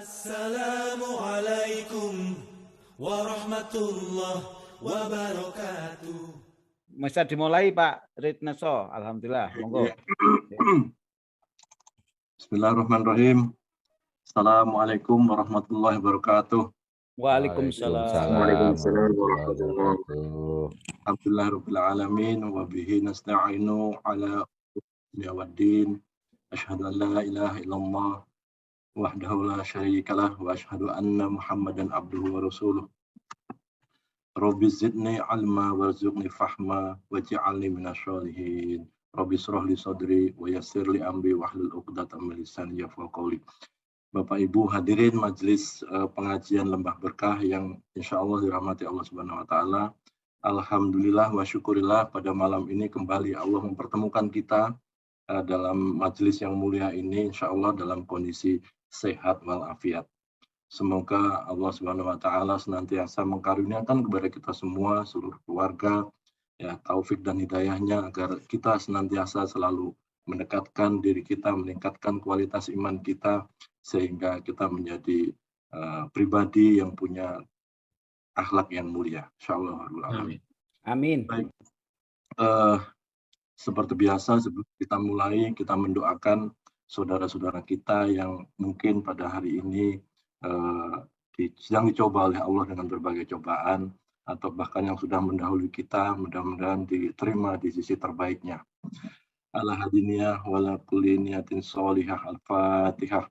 Assalamualaikum warahmatullahi wabarakatuh. Bisa dimulai Pak Ridneso, alhamdulillah, monggo. Bismillahirrahmanirrahim. Assalamualaikum warahmatullahi wabarakatuh. Waalaikumsalam. Waalaikumsalam warahmatullahi wabarakatuh. Alhamdulillahirabbil alamin wa bihi nasta'inu ala umuri waddin. Asyhadu an la ilaha illallah wahdahu la syarikalah wa asyhadu anna Muhammadan abduhu wa rasuluh. Rabbi zidni ilma warzuqni fahma waj'alni minasyolihin. Rabbi shrah li sadri wa yassir li amri wahlul 'uqdatam min lisani yafqahu qawli. Bapak Ibu hadirin majelis pengajian Lembah Berkah yang insya Allah dirahmati Allah Subhanahu wa taala. Alhamdulillah wa syukurillah pada malam ini kembali Allah mempertemukan kita dalam majelis yang mulia ini insya Allah dalam kondisi sehat walafiat. Semoga Allah Subhanahu wa taala senantiasa mengkaruniakan kepada kita semua seluruh keluarga ya taufik dan hidayahnya agar kita senantiasa selalu mendekatkan diri kita, meningkatkan kualitas iman kita sehingga kita menjadi pribadi yang punya akhlak yang mulia. Insyaallah. Amin. Amin. Baik. Seperti biasa sebelum kita mulai kita mendoakan saudara-saudara kita yang mungkin pada hari ini sedang dicoba oleh Allah dengan berbagai cobaan atau bahkan yang sudah mendahului kita, mudah-mudahan diterima di sisi terbaiknya. Ala hadiniyah wala kulli niyatin sholihah al-Fatihah.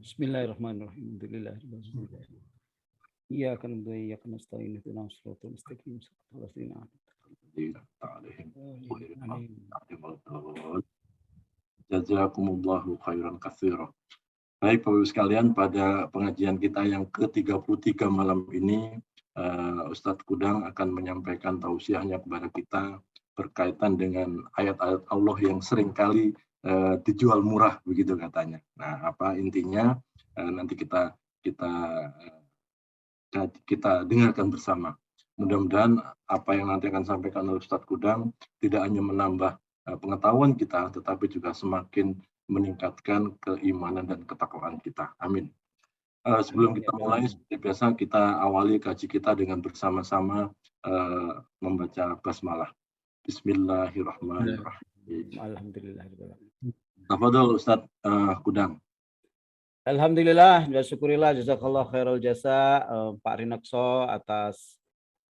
Bismillahirrahmanirrahim. Iya kan ya kan nasta'in ihdinas siratal mustaqim. Jazakumullahu khairan katsira. Baik Bapak Ibu sekalian, pada pengajian kita yang ke-33 malam ini Ustadz Kudang akan menyampaikan tausiahnya kepada kita berkaitan dengan ayat-ayat Allah yang seringkali dijual murah begitu katanya. Nah, apa intinya nanti kita dengarkan bersama. Mudah-mudahan apa yang nanti akan disampaikan oleh Ustadz Kudang tidak hanya menambah pengetahuan kita, tetapi juga semakin meningkatkan keimanan dan ketakwaan kita. Amin. Sebelum kita mulai, seperti biasa kita awali kaji kita dengan bersama-sama membaca basmalah. Bismillahirrahmanirrahim. Alhamdulillah. Tafadhol Ustadz Kudang. Alhamdulillah, syukurillah, jazakallah khairal jasa Pak Rinekso atas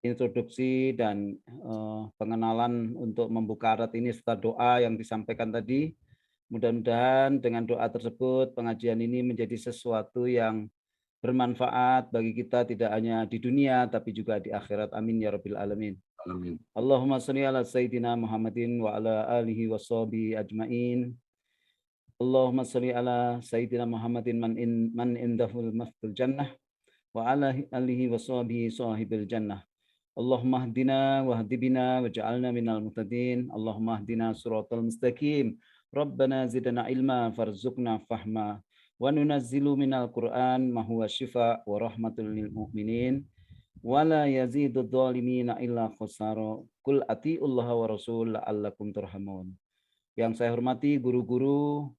introduksi dan pengenalan untuk membuka arat ini serta doa yang disampaikan tadi. Mudah-mudahan dengan doa tersebut pengajian ini menjadi sesuatu yang bermanfaat bagi kita tidak hanya di dunia tapi juga di akhirat. Amin ya rabbil alamin. Amin. Allahumma shalli ala sayyidina Muhammadin wa ala alihi washabihi ajmain. Allahumma shalli ala sayyidina Muhammadin man indahul maftul jannah wa ala alihi washabihi sahibil jannah. Allahumma hdina wa hdibina waj'alna minal muhtadin. Allahumma hdina siratal mustaqim. Rabbana zidna ilma farzuqna fahma wa nunazzilu minal Qur'an ma huwa syifa wa rahmatul lil mu'minin wa la yazidud dhalimina illa khusara. Qul atiullaha wa rasul la'allakum turhamun. Yang saya hormati guru-guru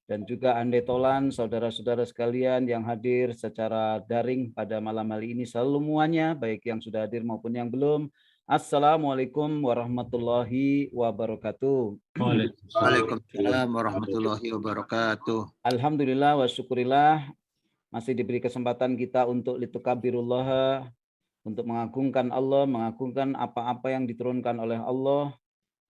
dan juga andai tolan saudara-saudara sekalian yang hadir secara daring pada malam hari ini semuanya, baik yang sudah hadir maupun yang belum. Assalamualaikum warahmatullahi wabarakatuh. Waalaikumsalam warahmatullahi wabarakatuh. Alhamdulillah wa syukurillah masih diberi kesempatan kita untuk litukabirullah, untuk mengagungkan Allah, mengagungkan apa-apa yang diturunkan oleh Allah,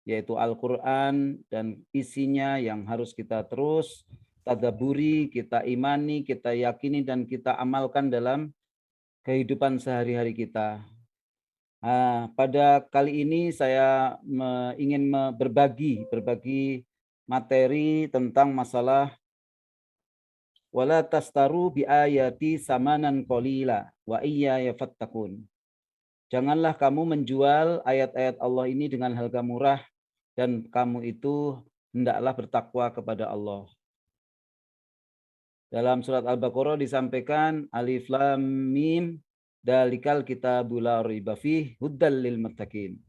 yaitu Al-Quran dan isinya yang harus kita terus tadaburi, kita imani, kita yakini, dan kita amalkan dalam kehidupan sehari-hari kita. Pada kali ini saya ingin berbagi materi tentang masalah wala tastaru bi ayati samanan qalila wa iyaya fattaqun. Janganlah kamu menjual ayat-ayat Allah ini dengan harga murah dan kamu itu hendaklah bertakwa kepada Allah. Dalam surat Al-Baqarah disampaikan alif lam mim dalikal kitabul la raiba fihi huddal lil muttaqin.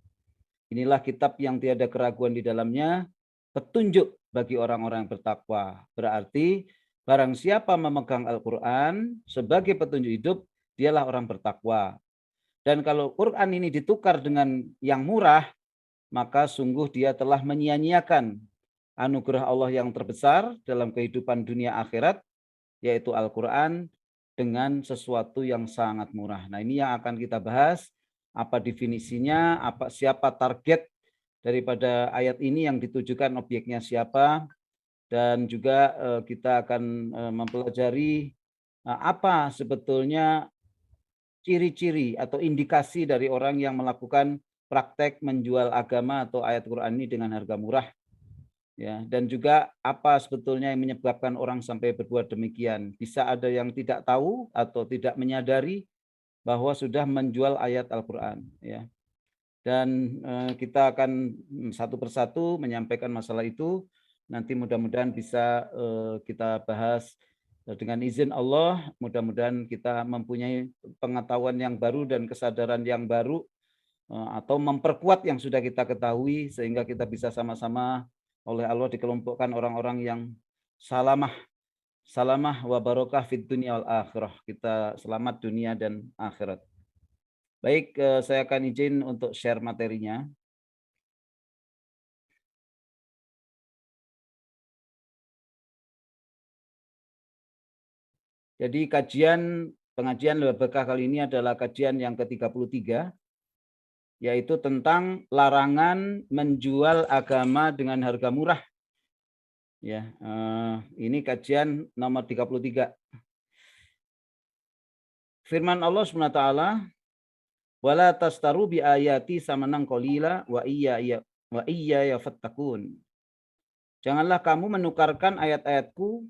Inilah kitab yang tiada keraguan di dalamnya, petunjuk bagi orang-orang yang bertakwa. Berarti Barang siapa memegang Al-Quran sebagai petunjuk hidup, dialah orang bertakwa. Dan kalau Quran ini ditukar dengan yang murah, maka sungguh dia telah menyia-nyiakan anugerah Allah yang terbesar dalam kehidupan dunia akhirat, yaitu Al-Quran, dengan sesuatu yang sangat murah. Nah, ini yang akan kita bahas, apa definisinya, siapa target daripada ayat ini yang ditujukan objeknya siapa, dan juga kita akan mempelajari apa sebetulnya ciri-ciri atau indikasi dari orang yang melakukan praktek menjual agama atau ayat Quran ini dengan harga murah. Ya, dan juga apa sebetulnya yang menyebabkan orang sampai berbuat demikian. Bisa ada yang tidak tahu atau tidak menyadari bahwa sudah menjual ayat Al-Quran. Ya. Dan kita akan satu persatu menyampaikan masalah itu. Nanti mudah-mudahan bisa kita bahas dengan izin Allah. Mudah-mudahan kita mempunyai pengetahuan yang baru dan kesadaran yang baru, atau memperkuat yang sudah kita ketahui, sehingga kita bisa sama-sama oleh Allah dikelompokkan orang-orang yang salamah wa barokah fid dunya wal akhirah. Kita selamat dunia dan akhirat. Baik, saya akan izin untuk share materinya. Jadi pengajian berkah kali ini adalah kajian yang ke-33, yaitu tentang larangan menjual agama dengan harga murah. Ya, ini kajian nomor 33. Firman Allah SWT, wala tastaru bi ayati samanan qalila wa iya yafattakun. Janganlah kamu menukarkan ayat-ayatku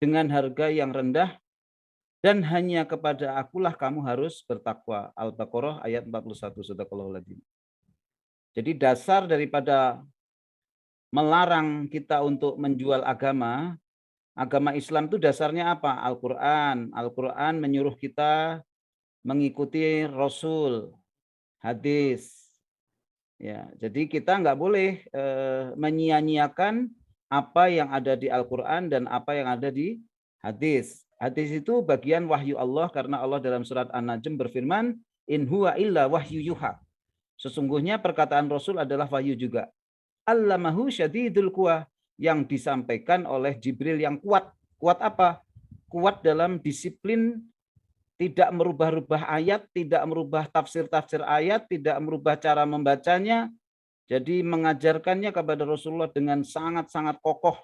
dengan harga yang rendah, dan hanya kepada akulah kamu harus bertakwa. Al-Baqarah ayat 41. Sadaqallahul-Adzim. Jadi dasar daripada melarang kita untuk menjual agama Islam itu dasarnya apa? Al-Quran. Al-Quran menyuruh kita mengikuti Rasul, hadis. Ya, jadi kita nggak boleh menyia-nyiakan apa yang ada di Al-Quran dan apa yang ada di hadis. Hadis itu bagian wahyu Allah, karena Allah dalam surat An-Najm berfirman, in huwa illa wahyu yuha. Sesungguhnya perkataan Rasul adalah wahyu juga. Allamahu syadidul quwa, yang disampaikan oleh Jibril yang kuat. Kuat apa? Kuat dalam disiplin, tidak merubah-rubah ayat, tidak merubah tafsir-tafsir ayat, tidak merubah cara membacanya. Jadi mengajarkannya kepada Rasulullah dengan sangat-sangat kokoh.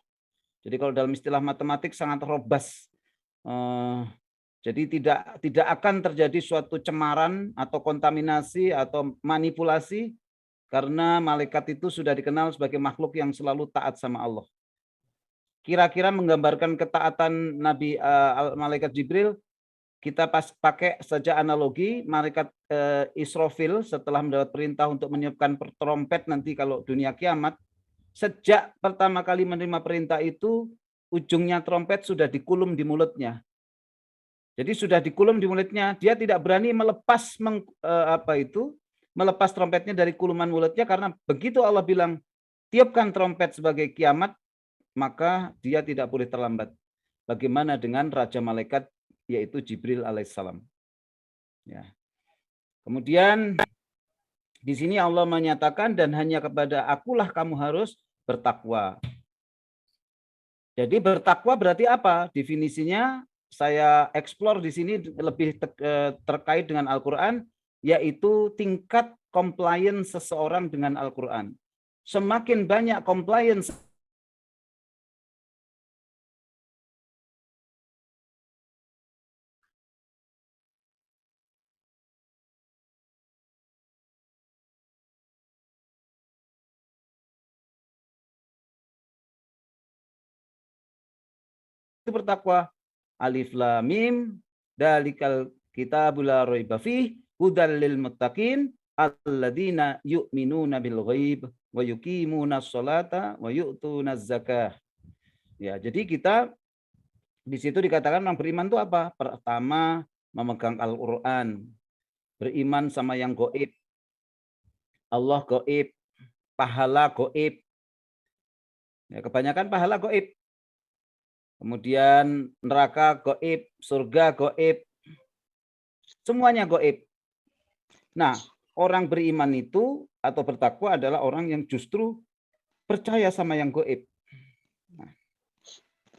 Jadi kalau dalam istilah matematik sangat robust. Jadi tidak akan terjadi suatu cemaran atau kontaminasi atau manipulasi, karena malaikat itu sudah dikenal sebagai makhluk yang selalu taat sama Allah. Kira-kira menggambarkan ketaatan Nabi malaikat Jibril, kita pakai saja analogi malaikat Israfil setelah mendapat perintah untuk meniupkan trompet nanti kalau dunia kiamat. Sejak pertama kali menerima perintah itu, ujungnya trompet sudah dikulum di mulutnya. Jadi sudah dikulum di mulutnya, dia tidak berani melepas melepas trompetnya dari kuluman mulutnya, karena begitu Allah bilang tiupkan trompet sebagai kiamat, maka dia tidak boleh terlambat. Bagaimana dengan raja malaikat, yaitu Jibril alaihissalam. Ya. Kemudian di sini Allah menyatakan, dan hanya kepada akulah kamu harus bertakwa. Jadi bertakwa berarti apa? Definisinya saya eksplor di sini lebih terkait dengan Al-Quran, yaitu tingkat compliance seseorang dengan Al-Quran. Semakin banyak compliance itu bertakwa. Alif lam mim dalikal kitabul la raiba fih hudal lil muttaqin alladzina yu'minuna bil ghaib wa yuqimuna sholata wa yu'tuna zakah. Ya, jadi kita di situ dikatakan orang beriman itu apa? Pertama, memegang Al-Qur'an, beriman sama yang gaib. Allah gaib, pahala gaib. Ya, kebanyakan pahala gaib. kemudian neraka gaib, surga gaib, semuanya gaib. Nah, orang beriman itu atau bertakwa adalah orang yang justru percaya sama yang gaib. Nah,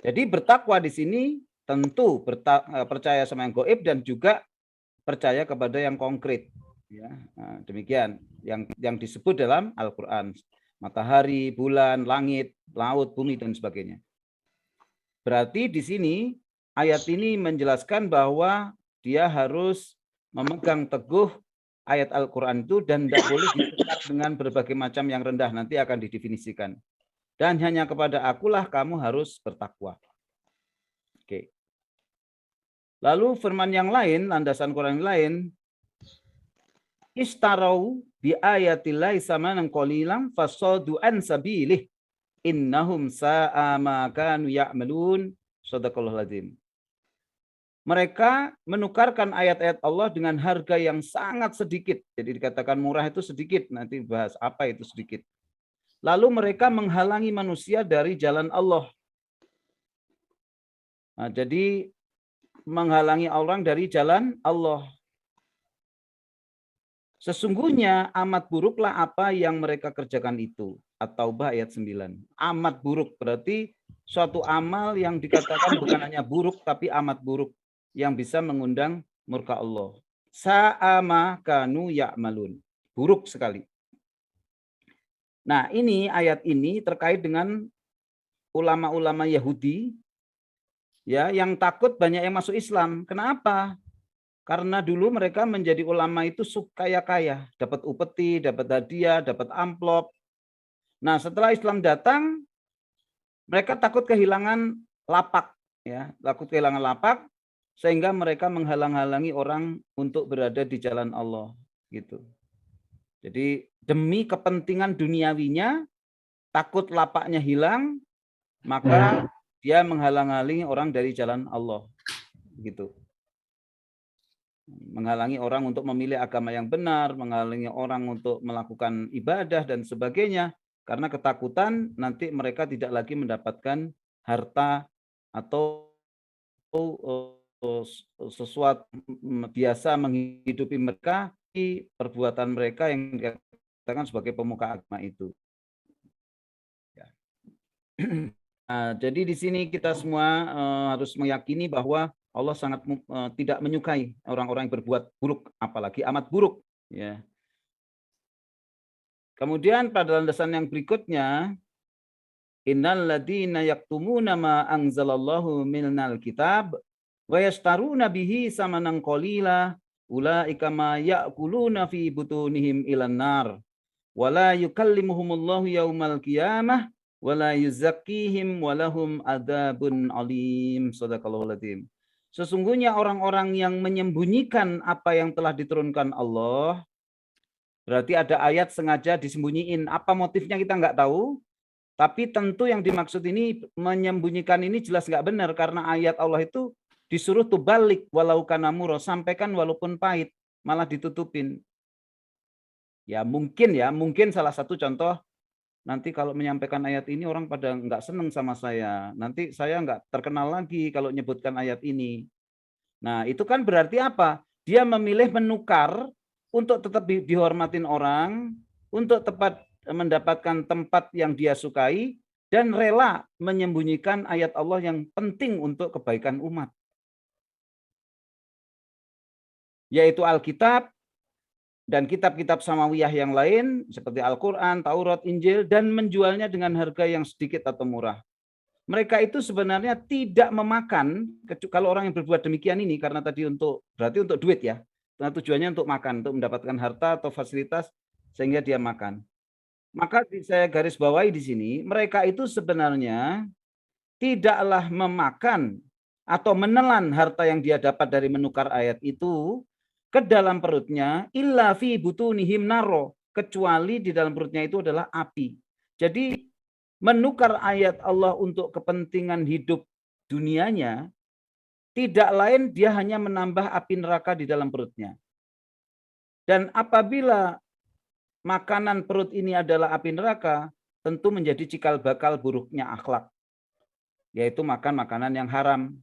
jadi bertakwa di sini tentu percaya sama yang gaib dan juga percaya kepada yang konkret. Ya, nah, demikian yang disebut dalam Al-Quran. Matahari, bulan, langit, laut, bumi, dan sebagainya. Berarti di sini ayat ini menjelaskan bahwa dia harus memegang teguh ayat Al-Quran itu dan tidak boleh disekat dengan berbagai macam yang rendah. Nanti akan didefinisikan. Dan hanya kepada akulah kamu harus bertakwa. Oke. Lalu firman yang lain, landasan Quran yang lain, istarau bi ayatillahi samanan qalilan fasadu an sabilih innahum sa'a ma kanu ya'malun. Shadaqallahul azim. Mereka menukarkan ayat-ayat Allah dengan harga yang sangat sedikit. Jadi dikatakan murah itu sedikit, nanti bahas apa itu sedikit. Lalu mereka menghalangi manusia dari jalan Allah. Nah, jadi menghalangi orang dari jalan Allah. Sesungguhnya amat buruklah apa yang mereka kerjakan itu. At-Taubah ayat 9. Amat buruk berarti suatu amal yang dikatakan bukan hanya buruk tapi amat buruk yang bisa mengundang murka Allah. Sa'ama kanu ya'malun. Buruk sekali. Nah, ini ayat ini terkait dengan ulama-ulama Yahudi ya yang takut banyak yang masuk Islam. Kenapa? Karena dulu mereka menjadi ulama itu kaya-kaya, dapat upeti, dapat hadiah, dapat amplop. Nah, setelah Islam datang, mereka takut kehilangan lapak, ya, takut kehilangan lapak, sehingga mereka menghalang-halangi orang untuk berada di jalan Allah, gitu. Jadi demi kepentingan duniawinya, takut lapaknya hilang, maka dia menghalang-halangi orang dari jalan Allah, gitu. Menghalangi orang untuk memilih agama yang benar, menghalangi orang untuk melakukan ibadah dan sebagainya, karena ketakutan nanti mereka tidak lagi mendapatkan harta atau sesuatu biasa menghidupi mereka di perbuatan mereka yang dikatakan sebagai pemuka agama itu. Ya. Nah, jadi di sini kita semua harus meyakini bahwa Allah sangat tidak menyukai orang-orang yang berbuat buruk, apalagi amat buruk. Ya. Kemudian pada landasan yang berikutnya, innal ladzina yaktumuna ma anzalallahu minal kitab wa yashtaruna bihi samanan qalila ulaika ma ya'kuluna fi butunihim ilan nar wa la yukallimuhumullahu yaumal qiyamah wa la yuzakkihim wa lahum adzabun alim. Shadaqallahul azim. Sesungguhnya orang-orang yang menyembunyikan apa yang telah diturunkan Allah, berarti ada ayat sengaja disembunyiin. Apa motifnya kita nggak tahu, tapi tentu yang dimaksud ini menyembunyikan ini jelas nggak benar, karena ayat Allah itu disuruh tubalik walau kana murra, sampaikan walaupun pahit, malah ditutupin. Ya mungkin salah satu contoh, nanti kalau menyampaikan ayat ini orang pada nggak seneng sama saya. Nanti saya nggak terkenal lagi kalau nyebutkan ayat ini. Nah, itu kan berarti apa? Dia memilih menukar untuk tetap dihormatin orang, untuk tepat mendapatkan tempat yang dia sukai, dan rela menyembunyikan ayat Allah yang penting untuk kebaikan umat. Yaitu Alkitab, dan kitab-kitab samawiyah yang lain seperti Al-Quran, Taurat, Injil, dan menjualnya dengan harga yang sedikit atau murah. Mereka itu sebenarnya tidak memakan, kalau orang yang berbuat demikian ini, karena tadi berarti untuk duit ya, karena tujuannya untuk makan, untuk mendapatkan harta atau fasilitas sehingga dia makan. Maka saya garis bawahi di sini, mereka itu sebenarnya tidaklah memakan atau menelan harta yang dia dapat dari menukar ayat itu ke dalam perutnya, illa fi butunihim naro, kecuali di dalam perutnya itu adalah api. Jadi menukar ayat Allah untuk kepentingan hidup dunianya, tidak lain dia hanya menambah api neraka di dalam perutnya. Dan apabila makanan perut ini adalah api neraka, tentu menjadi cikal bakal buruknya akhlak. yaitu makan makanan yang haram,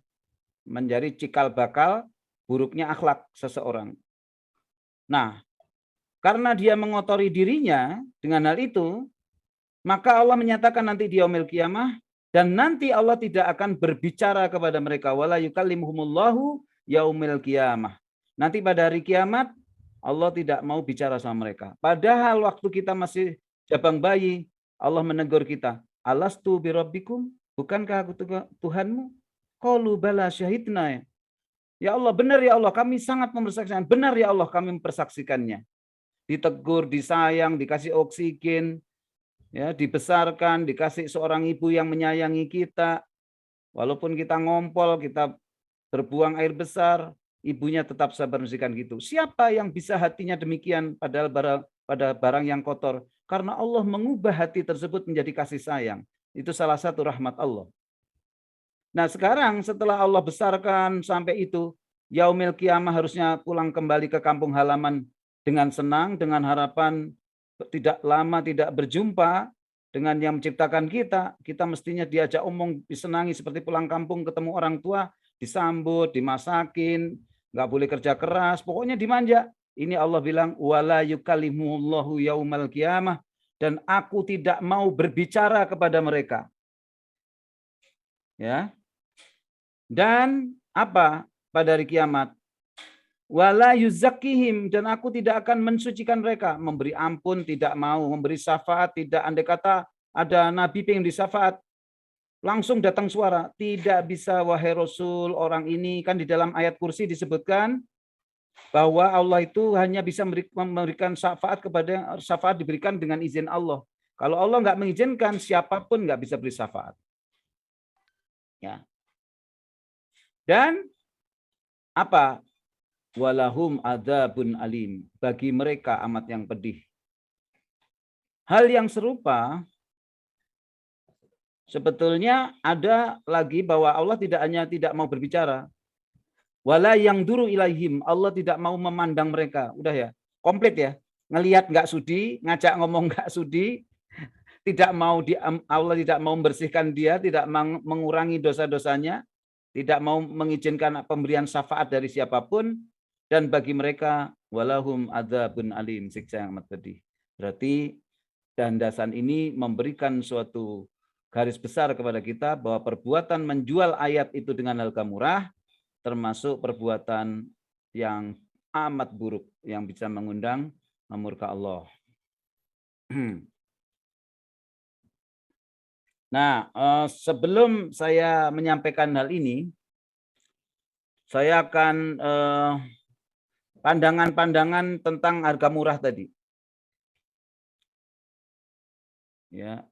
menjadi cikal bakal buruknya akhlak seseorang. Nah, karena dia mengotori dirinya dengan hal itu, maka Allah menyatakan nanti di yaumil qiyamah, dan nanti Allah tidak akan berbicara kepada mereka, wala yukallimuhumullahu yaumil qiyamah. Nanti pada hari kiamat Allah tidak mau bicara sama mereka. Padahal waktu kita masih jabang bayi, Allah menegur kita, alastu birabbikum, bukankah aku Tuhanmu? Qalu bala syahidna. Ya Allah, benar ya Allah, kami sangat mempersaksikan. Benar ya Allah, kami mempersaksikannya. Ditegur, disayang, dikasih oksigen, ya, dibesarkan, dikasih seorang ibu yang menyayangi kita. Walaupun kita ngompol, kita berbuang air besar, ibunya tetap sabar membersihkan gitu. Siapa yang bisa hatinya demikian padahal pada barang yang kotor? Karena Allah mengubah hati tersebut menjadi kasih sayang. Itu salah satu rahmat Allah. Nah sekarang setelah Allah besarkan sampai itu, yaumil qiyamah harusnya pulang kembali ke kampung halaman dengan senang, dengan harapan tidak lama tidak berjumpa dengan yang menciptakan kita. Kita mestinya diajak omong, disenangi seperti pulang kampung ketemu orang tua, disambut, dimasakin, nggak boleh kerja keras, pokoknya dimanja. Ini Allah bilang, wala yukallimuhullahu yaumal qiyamah, dan aku tidak mau berbicara kepada mereka. Ya. Dan apa pada hari kiamat? Wala yuzakkihim, dan aku tidak akan mensucikan mereka, memberi ampun tidak mau, memberi syafaat tidak. Andai kata ada nabi pengen disyafaat, langsung datang suara, tidak bisa wahai Rasul. Orang ini kan di dalam ayat kursi disebutkan bahwa Allah itu hanya bisa memberikan syafaat kepada, syafaat diberikan dengan izin Allah. Kalau Allah nggak mengizinkan, siapapun nggak bisa beri syafaat. Ya. Dan apa? Walahum adzabun alim, bagi mereka amat yang pedih. Hal yang serupa sebetulnya ada lagi, bahwa Allah tidak hanya tidak mau berbicara, wala yang duru ilaihim, Allah tidak mau memandang mereka. Udah ya, komplit ya. Ngelihat nggak sudi, ngajak ngomong nggak sudi, tidak mau Allah tidak mau membersihkan dia, tidak mengurangi dosa-dosanya, tidak mau mengizinkan pemberian syafaat dari siapapun, dan bagi mereka walahum adzabun alim, siksa yang amat pedih. Berarti landasan ini memberikan suatu garis besar kepada kita bahwa perbuatan menjual ayat itu dengan harga murah termasuk perbuatan yang amat buruk yang bisa mengundang murka Allah. Nah, sebelum saya menyampaikan hal ini, saya akan pandangan-pandangan tentang harga murah tadi. Ya,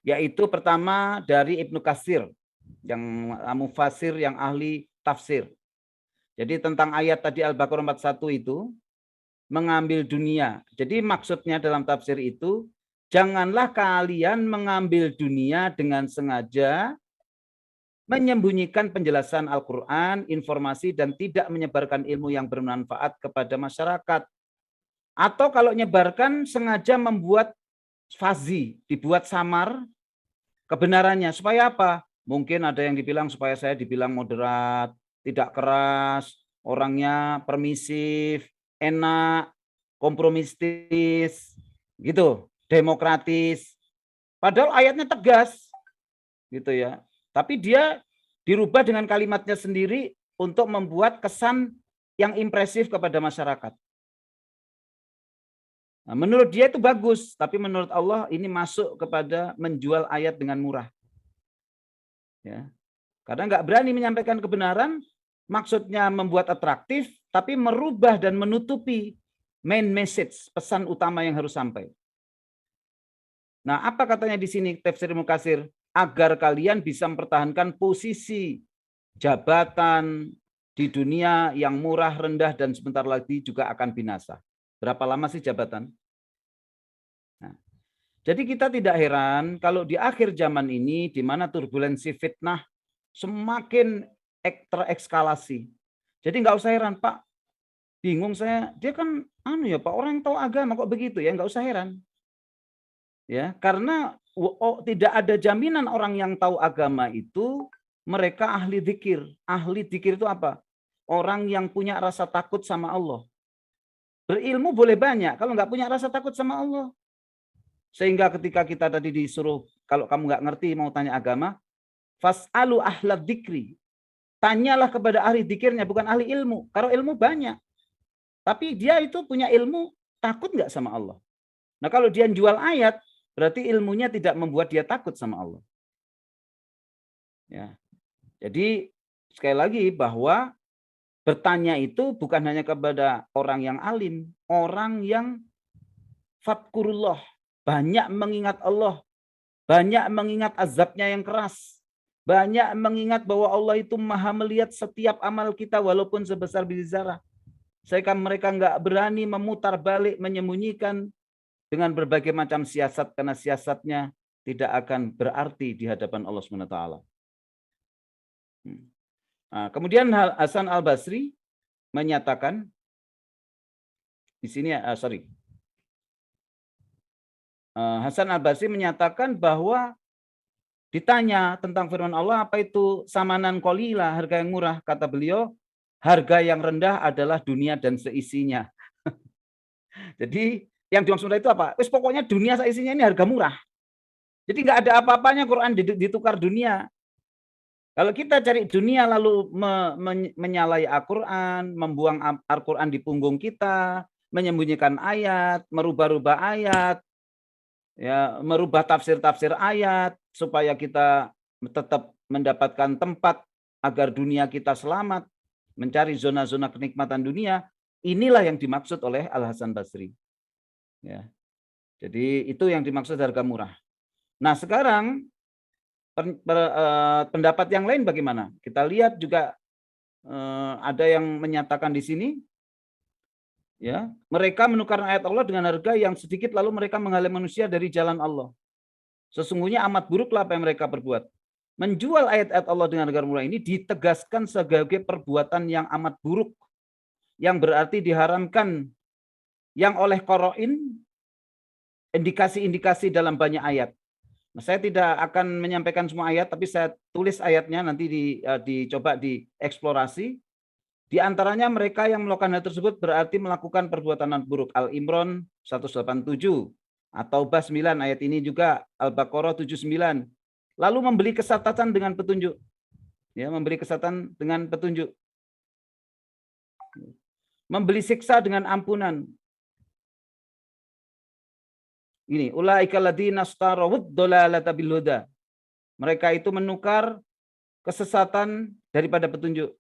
yaitu pertama dari Ibnu Katsir, yang mufasir, yang ahli tafsir. Jadi tentang ayat tadi Al-Baqarah 41 itu, mengambil dunia. Jadi maksudnya dalam tafsir itu, janganlah kalian mengambil dunia dengan sengaja, menyembunyikan penjelasan Al-Quran, informasi, dan tidak menyebarkan ilmu yang bermanfaat kepada masyarakat. Atau kalau menyebarkan, sengaja membuat fazi, dibuat samar kebenarannya. Supaya apa? Mungkin ada yang dibilang supaya saya dibilang moderat, tidak keras, orangnya permisif, enak, kompromistis, gitu, demokratis. Padahal ayatnya tegas, gitu ya. Tapi dia dirubah dengan kalimatnya sendiri untuk membuat kesan yang impresif kepada masyarakat. Nah, menurut dia itu bagus, tapi menurut Allah ini masuk kepada menjual ayat dengan murah. Ya. Karena nggak berani menyampaikan kebenaran, maksudnya membuat atraktif, tapi merubah dan menutupi main message, pesan utama yang harus sampai. Nah, apa katanya di sini tafsir Ibnu Katsir? Agar kalian bisa mempertahankan posisi jabatan di dunia yang murah, rendah, dan sebentar lagi juga akan binasa. Berapa lama sih jabatan? Nah, jadi kita tidak heran kalau di akhir zaman ini, di mana turbulensi fitnah semakin terekskalasi. Jadi nggak usah heran, Pak. Bingung saya, dia kan ya Pak, orang yang tahu agama kok begitu ya, nggak usah heran. Ya, karena tidak ada jaminan orang yang tahu agama itu mereka ahli dzikir. Ahli dzikir itu apa? Orang yang punya rasa takut sama Allah. Berilmu boleh banyak, kalau nggak punya rasa takut sama Allah. Sehingga ketika kita tadi disuruh, kalau kamu nggak ngerti mau tanya agama, fas'alu ahla dzikri. Tanyalah kepada ahli dzikirnya, bukan ahli ilmu. Kalau ilmu banyak. Tapi dia itu punya ilmu, takut nggak sama Allah? Nah kalau dia jual ayat, berarti ilmunya tidak membuat dia takut sama Allah. Ya. Jadi sekali lagi bahwa bertanya itu bukan hanya kepada orang yang alim, orang yang fadkurullah, banyak mengingat Allah, banyak mengingat azabnya yang keras, banyak mengingat bahwa Allah itu maha melihat setiap amal kita walaupun sebesar biji zarah. Sehingga mereka nggak berani memutar balik, menyembunyikan dengan berbagai macam siasat, karena siasatnya tidak akan berarti di hadapan Allah SWT. Nah, kemudian Hasan Al-Basri menyatakan, di sini Hasan Al-Basri menyatakan bahwa ditanya tentang firman Allah, apa itu samanan qalila, harga yang murah? Kata beliau, harga yang rendah adalah dunia dan seisinya. Jadi yang dimaksud itu apa? Wis pokoknya dunia seisinya ini harga murah. Jadi nggak ada apa-apanya Quran ditukar dunia. Kalau kita cari dunia lalu menyalahi Al-Quran, membuang Al-Quran di punggung kita, menyembunyikan ayat, merubah-rubah ayat, ya, merubah tafsir-tafsir ayat supaya kita tetap mendapatkan tempat agar dunia kita selamat, mencari zona-zona kenikmatan dunia, inilah yang dimaksud oleh Al-Hasan Basri. Ya. Jadi itu yang dimaksud harga murah. Nah sekarang pendapat yang lain bagaimana? Kita lihat juga ada yang menyatakan di sini, ya, mereka menukar ayat Allah dengan harga yang sedikit lalu mereka menghalang manusia dari jalan Allah. Sesungguhnya amat buruklah apa yang mereka perbuat. Menjual ayat-ayat Allah dengan harga murah ini ditegaskan sebagai perbuatan yang amat buruk, yang berarti diharamkan, yang oleh qarain, indikasi-indikasi dalam banyak ayat. Nah, saya tidak akan menyampaikan semua ayat, tapi saya tulis ayatnya nanti dicoba dieksplorasi. Di antaranya mereka yang melakukan hal tersebut berarti melakukan perbuatan buruk. Al-Imran 187, At-Taubah 9 ayat ini juga, Al-Baqarah 79. Lalu membeli kesesatan dengan petunjuk. Ya, membeli kesesatan dengan petunjuk. Membeli siksa dengan ampunan. Ini ulaika ladzina astarawud dhalalata bil huda. Mereka itu menukar kesesatan daripada petunjuk.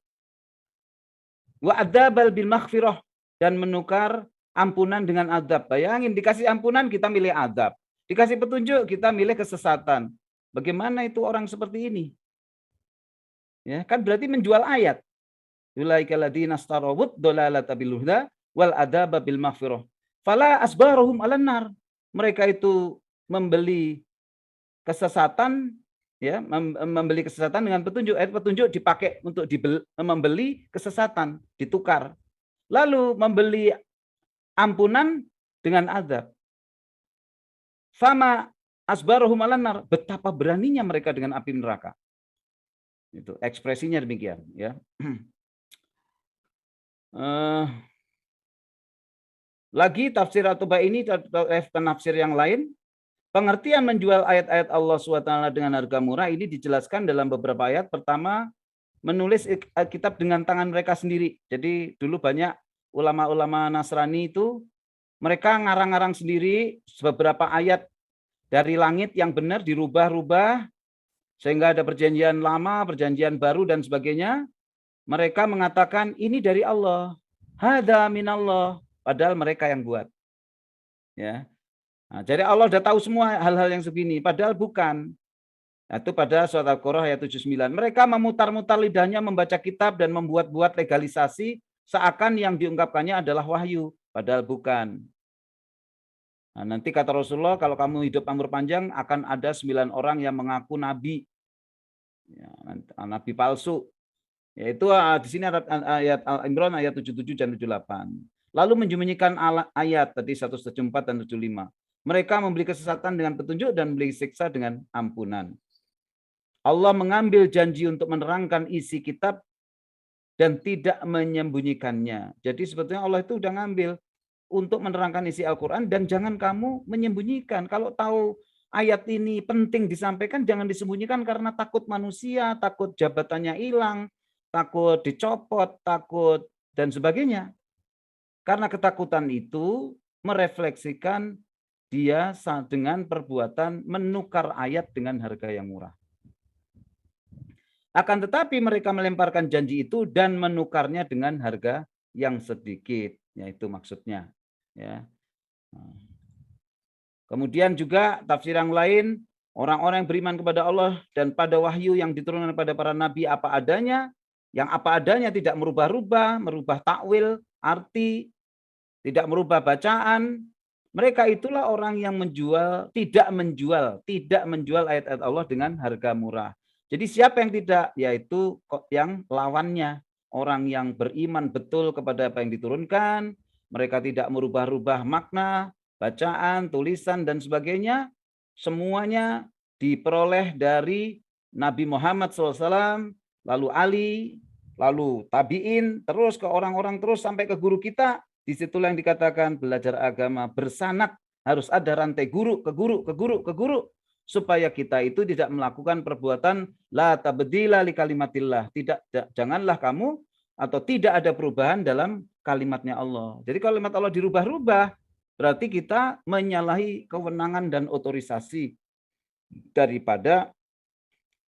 Wa adzabal bil maghfirah, dan menukar ampunan dengan azab. Bayangin, dikasih ampunan kita milih azab, dikasih petunjuk kita milih kesesatan. Bagaimana itu orang seperti ini? Ya, kan berarti menjual ayat. Ulaika ladzina astarawud dhalalata bil huda wal adzaba bil maghfirah. Fala asbaruhum 'alan nar. Mereka itu membeli kesesatan, ya, membeli kesesatan dengan petunjuk. Ayat petunjuk dipakai untuk membeli kesesatan, ditukar. Lalu membeli ampunan dengan azab. Fama asbaruhum 'alan nar. Betapa beraninya mereka dengan api neraka. Itu ekspresinya demikian, ya. Lagi tafsir At-Taubah ini penafsir yang lain, pengertian menjual ayat-ayat Allah SWT dengan harga murah ini dijelaskan dalam beberapa ayat. Pertama, menulis kitab dengan tangan mereka sendiri. Jadi dulu banyak ulama-ulama Nasrani itu mereka ngarang-ngarang sendiri beberapa ayat dari langit yang benar dirubah-rubah sehingga ada perjanjian lama, perjanjian baru dan sebagainya. Mereka mengatakan ini dari Allah, hadza minallah. Padahal mereka yang buat, ya. Nah, jadi Allah sudah tahu semua hal-hal yang segini, padahal bukan. Nah, itu pada surat Al-Qur'an ayat 79. Mereka memutar-mutar lidahnya membaca kitab dan membuat-buat legalisasi seakan yang diungkapkannya adalah wahyu, padahal bukan. Nah, nanti kata Rasulullah, kalau kamu hidup umur panjang akan ada 9 orang yang mengaku nabi, ya, nabi palsu. Yaitu di sini ayat Al-Imran ayat 77 dan 78. Lalu menyembunyikan ayat tadi 174 dan 75. Mereka memberi kesesatan dengan petunjuk dan memberi siksa dengan ampunan. Allah mengambil janji untuk menerangkan isi kitab dan tidak menyembunyikannya. Jadi sebetulnya Allah itu sudah ngambil untuk menerangkan isi Al-Quran dan jangan kamu menyembunyikan. Kalau tahu ayat ini penting disampaikan, jangan disembunyikan karena takut manusia, takut jabatannya hilang, takut dicopot, takut dan sebagainya. Karena ketakutan itu merefleksikan dia dengan perbuatan menukar ayat dengan harga yang murah. Akan tetapi mereka melemparkan janji itu dan menukarnya dengan harga yang sedikit, yaitu maksudnya. Ya. Kemudian juga tafsir yang lain, orang-orang yang beriman kepada Allah dan pada wahyu yang diturunkan kepada para nabi apa adanya, yang apa adanya tidak merubah-rubah, merubah takwil, arti, tidak merubah bacaan. Mereka itulah orang yang tidak menjual ayat-ayat Allah dengan harga murah. Jadi siapa yang tidak? Yaitu yang lawannya. Orang yang beriman betul kepada apa yang diturunkan. Mereka tidak merubah-rubah makna, bacaan, tulisan, dan sebagainya. Semuanya diperoleh dari Nabi Muhammad SAW, lalu Ali, lalu tabi'in, terus ke orang-orang, terus sampai ke guru kita. Disitulah yang dikatakan belajar agama bersanad. Harus ada rantai guru, ke guru, ke guru, ke guru. Supaya kita itu tidak melakukan perbuatan la tabdila li kalimatillah. Janganlah kamu atau tidak ada perubahan dalam kalimatnya Allah. Jadi kalimat Allah dirubah-rubah, berarti kita menyalahi kewenangan dan otorisasi daripada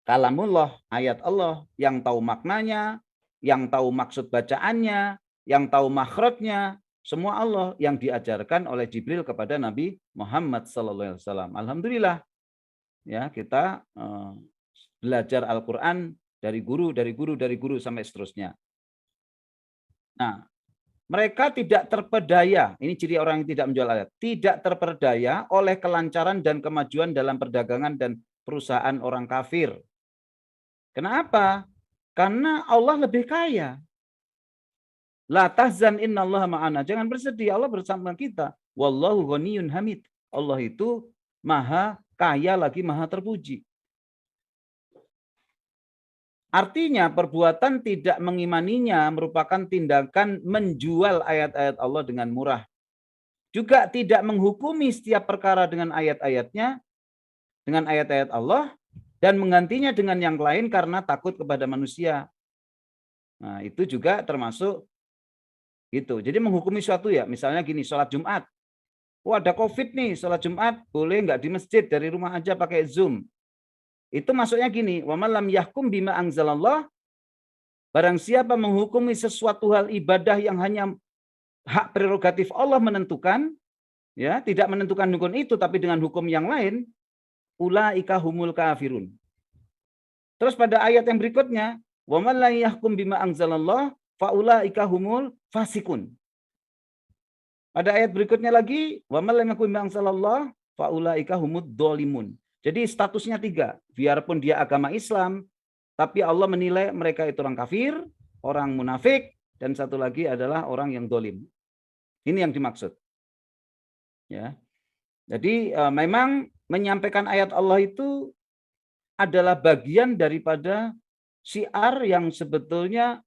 kalamullah, ayat Allah, yang tahu maknanya, yang tahu maksud bacaannya, yang tahu makhrajnya, semua Allah yang diajarkan oleh Jibril kepada Nabi Muhammad SAW. Alhamdulillah. Ya, kita belajar Al-Quran dari guru sampai seterusnya. Nah, mereka tidak terpedaya, ini ciri orang yang tidak menjual ayat, tidak terpedaya oleh kelancaran dan kemajuan dalam perdagangan dan perusahaan orang kafir. Kenapa? Karena Allah lebih kaya. La tahzan innallaha ma'ana. Jangan bersedih, Allah bersama kita. Wallahu ghaniyun hamid. Allah itu maha kaya lagi maha terpuji. Artinya perbuatan tidak mengimaninya merupakan tindakan menjual ayat-ayat Allah dengan murah. Juga tidak menghukumi setiap perkara dengan ayat-ayatnya, dengan ayat-ayat Allah, dan menggantinya dengan yang lain karena takut kepada manusia. Nah, itu juga termasuk itu. Jadi menghukumi suatu ya, misalnya gini, sholat Jumat. Oh, ada COVID nih, sholat Jumat boleh nggak di masjid, dari rumah aja pakai Zoom. Itu maksudnya gini, wa man lam yahkum bima anzalallah, barang siapa menghukumi sesuatu hal ibadah yang hanya hak prerogatif Allah menentukan, ya, tidak menentukan hukum itu tapi dengan hukum yang lain, ulaika humul kafirun. Terus pada ayat yang berikutnya, wa man lam yahkum bima anzalallah fa ulaika humul fasikun. Pada ayat berikutnya lagi, wa man lam yahkum bima anzalallah fa ulaika humud dzalimun. Jadi statusnya 3. Biarpun dia agama Islam, tapi Allah menilai mereka itu orang kafir, orang munafik, dan satu lagi adalah orang yang dolim. Ini yang dimaksud. Ya. Jadi memang menyampaikan ayat Allah itu adalah bagian daripada syiar yang sebetulnya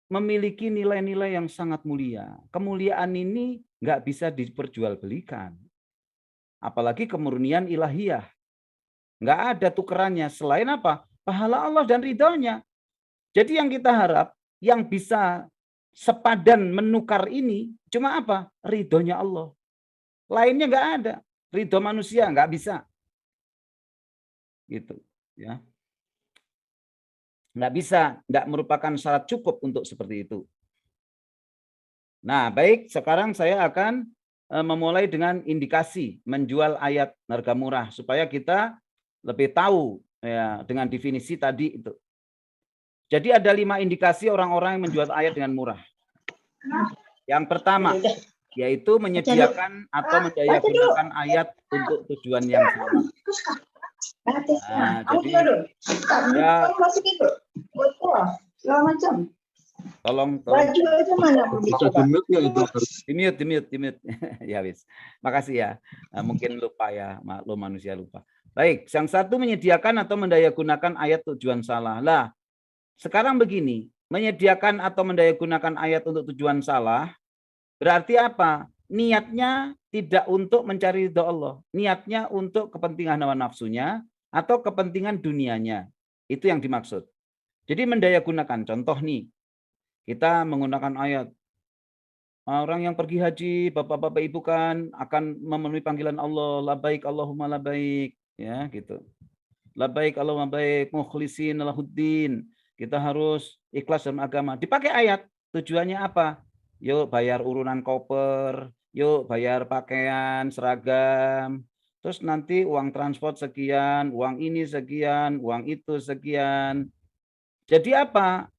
memiliki nilai-nilai yang sangat mulia. Kemuliaan ini nggak bisa diperjualbelikan. Apalagi kemurnian ilahiyah. Nggak ada tukerannya. Selain apa? Pahala Allah dan ridhonya. Jadi yang kita harap, yang bisa sepadan menukar ini, cuma apa? Ridhonya Allah. Lainnya nggak ada. Ridho manusia nggak bisa. Gitu. Ya. Nggak bisa, nggak merupakan syarat cukup untuk seperti itu. Nah, baik, sekarang saya akan memulai dengan indikasi menjual ayat harga murah supaya kita lebih tahu ya dengan definisi tadi itu. Jadi ada 5 indikasi orang-orang yang menjual ayat dengan murah. Yang pertama yaitu menyediakan atau mendayagunakan ayat untuk tujuan yang salah. Nah, jadi ya, Tolong. Baju aja mana belum Bisa dicoba. di-mute nggak itu? Di-mute. Ya wis. Makasih ya. Mungkin lupa ya, maklum manusia lupa. Baik, yang satu menyediakan atau mendayagunakan ayat tujuan salah. Lah, sekarang begini, menyediakan atau mendayagunakan ayat untuk tujuan salah, berarti apa? Niatnya tidak untuk mencari ridho Allah. Niatnya untuk kepentingan hawa nafsunya atau kepentingan dunianya. Itu yang dimaksud. Jadi mendayagunakan. Contoh nih, kita menggunakan ayat. Orang yang pergi haji, bapak-bapak ibu kan akan memenuhi panggilan Allah. Labaik Allahumma labaik. Ya gitu. Labaik Allahumma labaik. Mukhlisin lahuddin. Kita harus ikhlas dalam agama. Dipakai ayat. Tujuannya apa? Yuk bayar urunan koper. Yuk bayar pakaian, seragam. Terus nanti uang transport sekian, uang ini sekian, uang itu sekian. Jadi apa?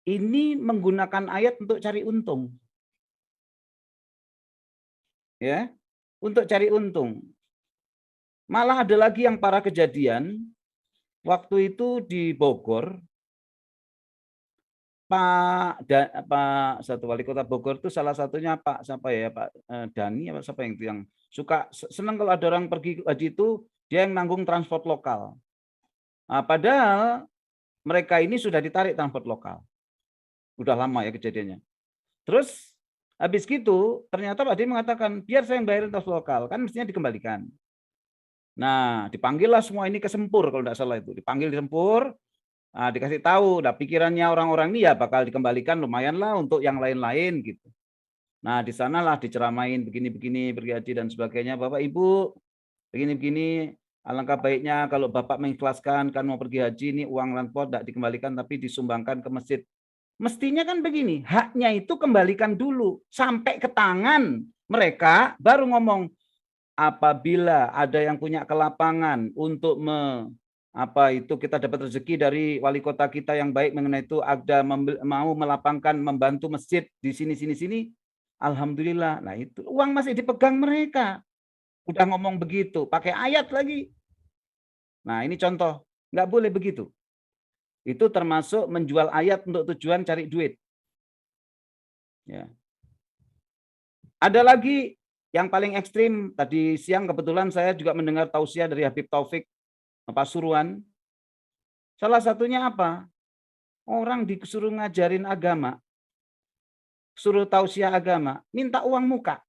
Ini menggunakan ayat untuk cari untung. Ya, untuk cari untung. Malah ada lagi yang para kejadian waktu itu di Bogor, Pak satu wali kota Bogor itu salah satunya Pak siapa ya, Pak Dani apa siapa yang itu yang suka senang kalau ada orang pergi haji itu dia yang nanggung transport lokal. Nah, padahal mereka ini sudah ditarik transport lokal. Udah lama ya kejadiannya. Terus habis gitu, ternyata Pak Dini mengatakan, biar saya yang bayarin tos lokal, kan mestinya dikembalikan. Nah, dipanggillah semua ini ke Sempur, kalau tidak salah itu. Dipanggil di Sempur, nah, dikasih tahu, nah, pikirannya orang-orang ini ya bakal dikembalikan lumayan lah untuk yang lain-lain gitu. Nah, di sanalah diceramain begini-begini, pergi haji dan sebagainya. Bapak Ibu, begini-begini, alangkah baiknya kalau Bapak mengikhlaskan kan mau pergi haji, ini uang transport tidak dikembalikan tapi disumbangkan ke masjid. Mestinya kan begini, haknya itu kembalikan dulu sampai ke tangan mereka, baru ngomong apabila ada yang punya kelapangan untuk kita dapat rezeki dari wali kota kita yang baik mengenai itu, ada mau melapangkan membantu masjid di sini, alhamdulillah. Nah itu uang masih dipegang mereka, udah ngomong begitu, pakai ayat lagi. Nah ini contoh, nggak boleh begitu. Itu termasuk menjual ayat untuk tujuan cari duit. Ya. Ada lagi yang paling ekstrim, tadi siang kebetulan saya juga mendengar tausiah dari Habib Taufik Pasuruan. Salah satunya apa? Orang disuruh ngajarin agama, suruh tausiah agama, minta uang muka,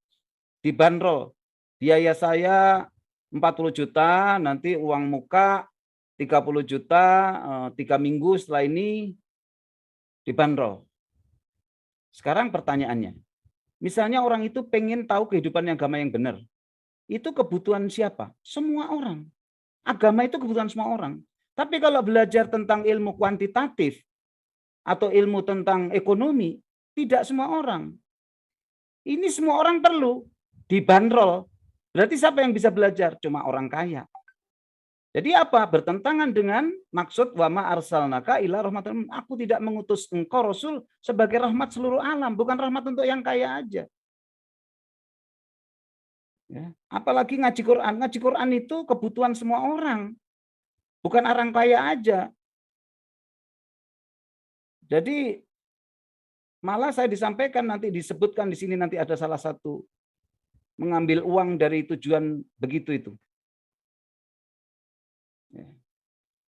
dibanderol. Biaya saya 40 juta, nanti uang muka 30 juta, 3 minggu setelah ini dibanderol. Sekarang pertanyaannya, misalnya orang itu pengen tahu kehidupan agama yang benar. Itu kebutuhan siapa? Semua orang. Agama itu kebutuhan semua orang. Tapi kalau belajar tentang ilmu kuantitatif atau ilmu tentang ekonomi, tidak semua orang. Ini semua orang perlu dibanderol. Berarti siapa yang bisa belajar? Cuma orang kaya. Jadi apa? Bertentangan dengan maksud wa ma arsalnaka illa rahmatan. Aku tidak mengutus engkau Rasul sebagai rahmat seluruh alam, bukan rahmat untuk yang kaya aja. Ya. Apalagi ngaji Quran. Ngaji Quran itu kebutuhan semua orang, bukan orang kaya aja. Jadi malah saya disampaikan nanti disebutkan di sini nanti ada salah satu mengambil uang dari tujuan begitu itu.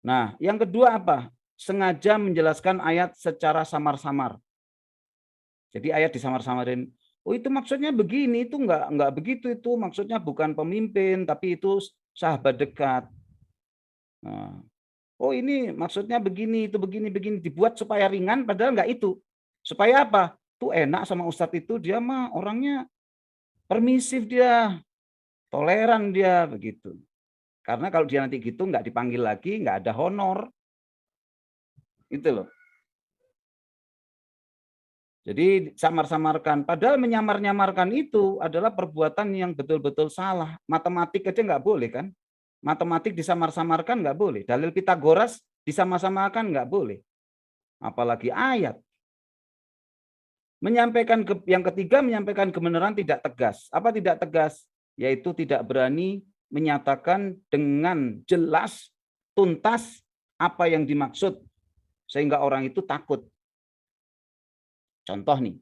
Nah, yang kedua apa? Sengaja menjelaskan ayat secara samar-samar. Jadi ayat disamar-samarin. Oh itu maksudnya begini, itu enggak begitu itu. Maksudnya bukan pemimpin, tapi itu sahabat dekat. Nah, oh ini maksudnya begini, itu begini. Dibuat supaya ringan, padahal enggak itu. Supaya apa? Tuh enak sama Ustadz itu, dia mah orangnya permisif dia, toleran dia, begitu. Karena kalau dia nanti gitu nggak dipanggil lagi, nggak ada honor. Itu loh. Jadi samar-samarkan. Padahal menyamar-nyamarkan itu adalah perbuatan yang betul-betul salah. Matematik aja nggak boleh kan? Matematik disamar-samarkan nggak boleh. Dalil Pitagoras disamar-samarkan nggak boleh. Apalagi ayat. Yang ketiga, menyampaikan kebenaran tidak tegas. Apa tidak tegas? Yaitu tidak berani menyatakan dengan jelas, tuntas apa yang dimaksud sehingga orang itu takut. Contoh nih,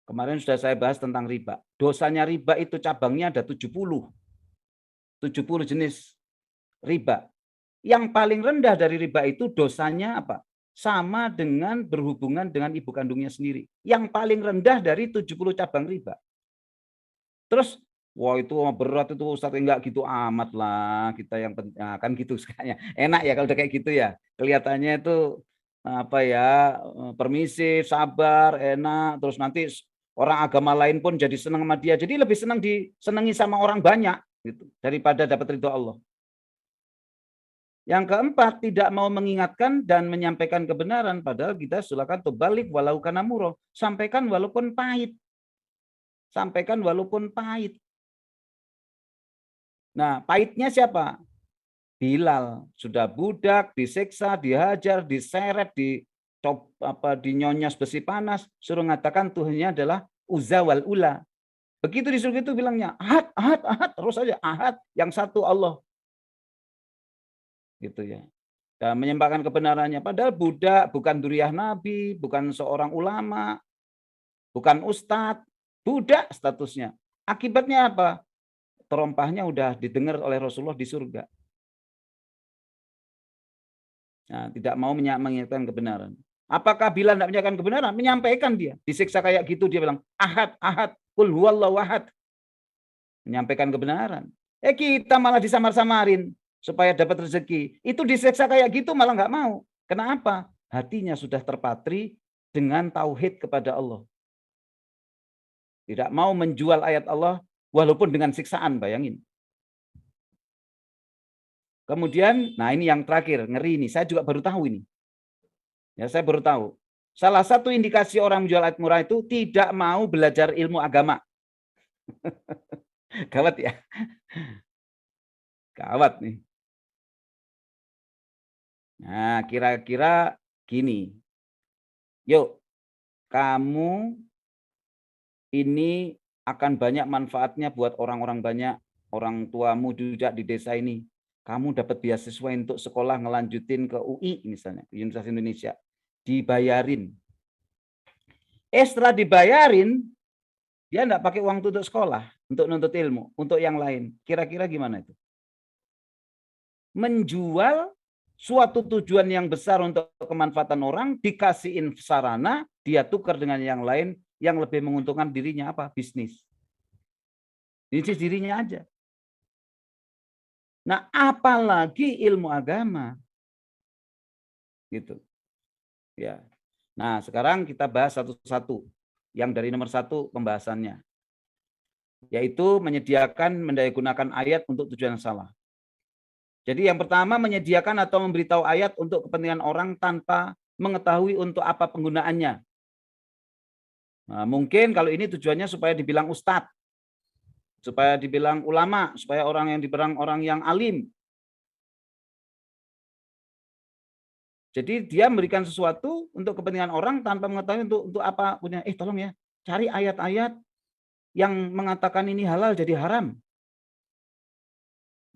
kemarin sudah saya bahas tentang riba. Dosanya riba itu cabangnya ada 70 jenis riba. Yang paling rendah dari riba itu dosanya apa? Sama dengan berhubungan dengan ibu kandungnya sendiri. Yang paling rendah dari 70 cabang riba. Terus, wah itu berat itu Ustaz, enggak gitu amat lah kita yang nah, kan gitu sekalinya. Enak ya kalau udah kayak gitu ya. Kelihatannya itu apa ya, permisif, sabar, enak, terus nanti orang agama lain pun jadi senang sama dia. Jadi lebih senang disenangi sama orang banyak gitu daripada dapat ridho Allah. Yang keempat, tidak mau mengingatkan dan menyampaikan kebenaran, padahal kita silakan tubalik walau kana murah. Sampaikan walaupun pahit. Sampaikan walaupun pahit. Nah, pahitnya siapa? Bilal, sudah budak, disiksa, dihajar, diseret, dinyonyos besi panas, suruh mengatakan Tuhannya adalah Uzza wal Ula. Begitu disuruh itu bilangnya, ahad, ahad, ahad, terus saja ahad, yang satu Allah. Gitu ya. Dan menyembahkan kebenarannya, padahal budak, bukan duriah Nabi, bukan seorang ulama, bukan ustadz, budak statusnya. Akibatnya apa? Terompahnya udah didengar oleh Rasulullah di surga. Nah, tidak mau menyampaikan kebenaran. Apakah Bilal tidak menyampaikan kebenaran? Menyampaikan dia. Disiksa kayak gitu dia bilang, ahad, ahad, kul huwallahu ahad. Menyampaikan kebenaran. Kita malah disamar-samarin supaya dapat rezeki. Itu disiksa kayak gitu malah nggak mau. Kenapa? Hatinya sudah terpatri dengan tauhid kepada Allah. Tidak mau menjual ayat Allah walaupun dengan siksaan, bayangin. Kemudian, nah ini yang terakhir, ngeri ini. Saya juga baru tahu ini. Ya, saya baru tahu. Salah satu indikasi orang menjual ayat murah itu tidak mau belajar ilmu agama. Gawat ya. Gawat nih. Nah, kira-kira gini. Yuk, kamu ini akan banyak manfaatnya buat orang-orang banyak. Orang tuamu juga di desa ini. Kamu dapat beasiswa untuk sekolah ngelanjutin ke UI misalnya, Universitas Indonesia. Dibayarin. Setelah dibayarin, dia enggak pakai uang untuk sekolah, untuk nuntut ilmu, untuk yang lain. Kira-kira gimana itu? Menjual suatu tujuan yang besar untuk kemanfaatan orang, dikasihin sarana, dia tukar dengan yang lain, yang lebih menguntungkan dirinya apa? Bisnis. Bisnis dirinya aja. Nah, apalagi ilmu agama. Gitu. Ya. Nah, sekarang kita bahas satu-satu. Yang dari nomor 1 pembahasannya. Yaitu menyediakan mendayagunakan ayat untuk tujuan yang salah. Jadi yang pertama menyediakan atau memberitahu ayat untuk kepentingan orang tanpa mengetahui untuk apa penggunaannya. Nah, mungkin kalau ini tujuannya supaya dibilang ustadz, supaya dibilang ulama, supaya orang yang dibilang orang yang alim. Jadi dia memberikan sesuatu untuk kepentingan orang tanpa mengetahui untuk apa punya. Tolong ya, cari ayat-ayat yang mengatakan ini halal jadi haram.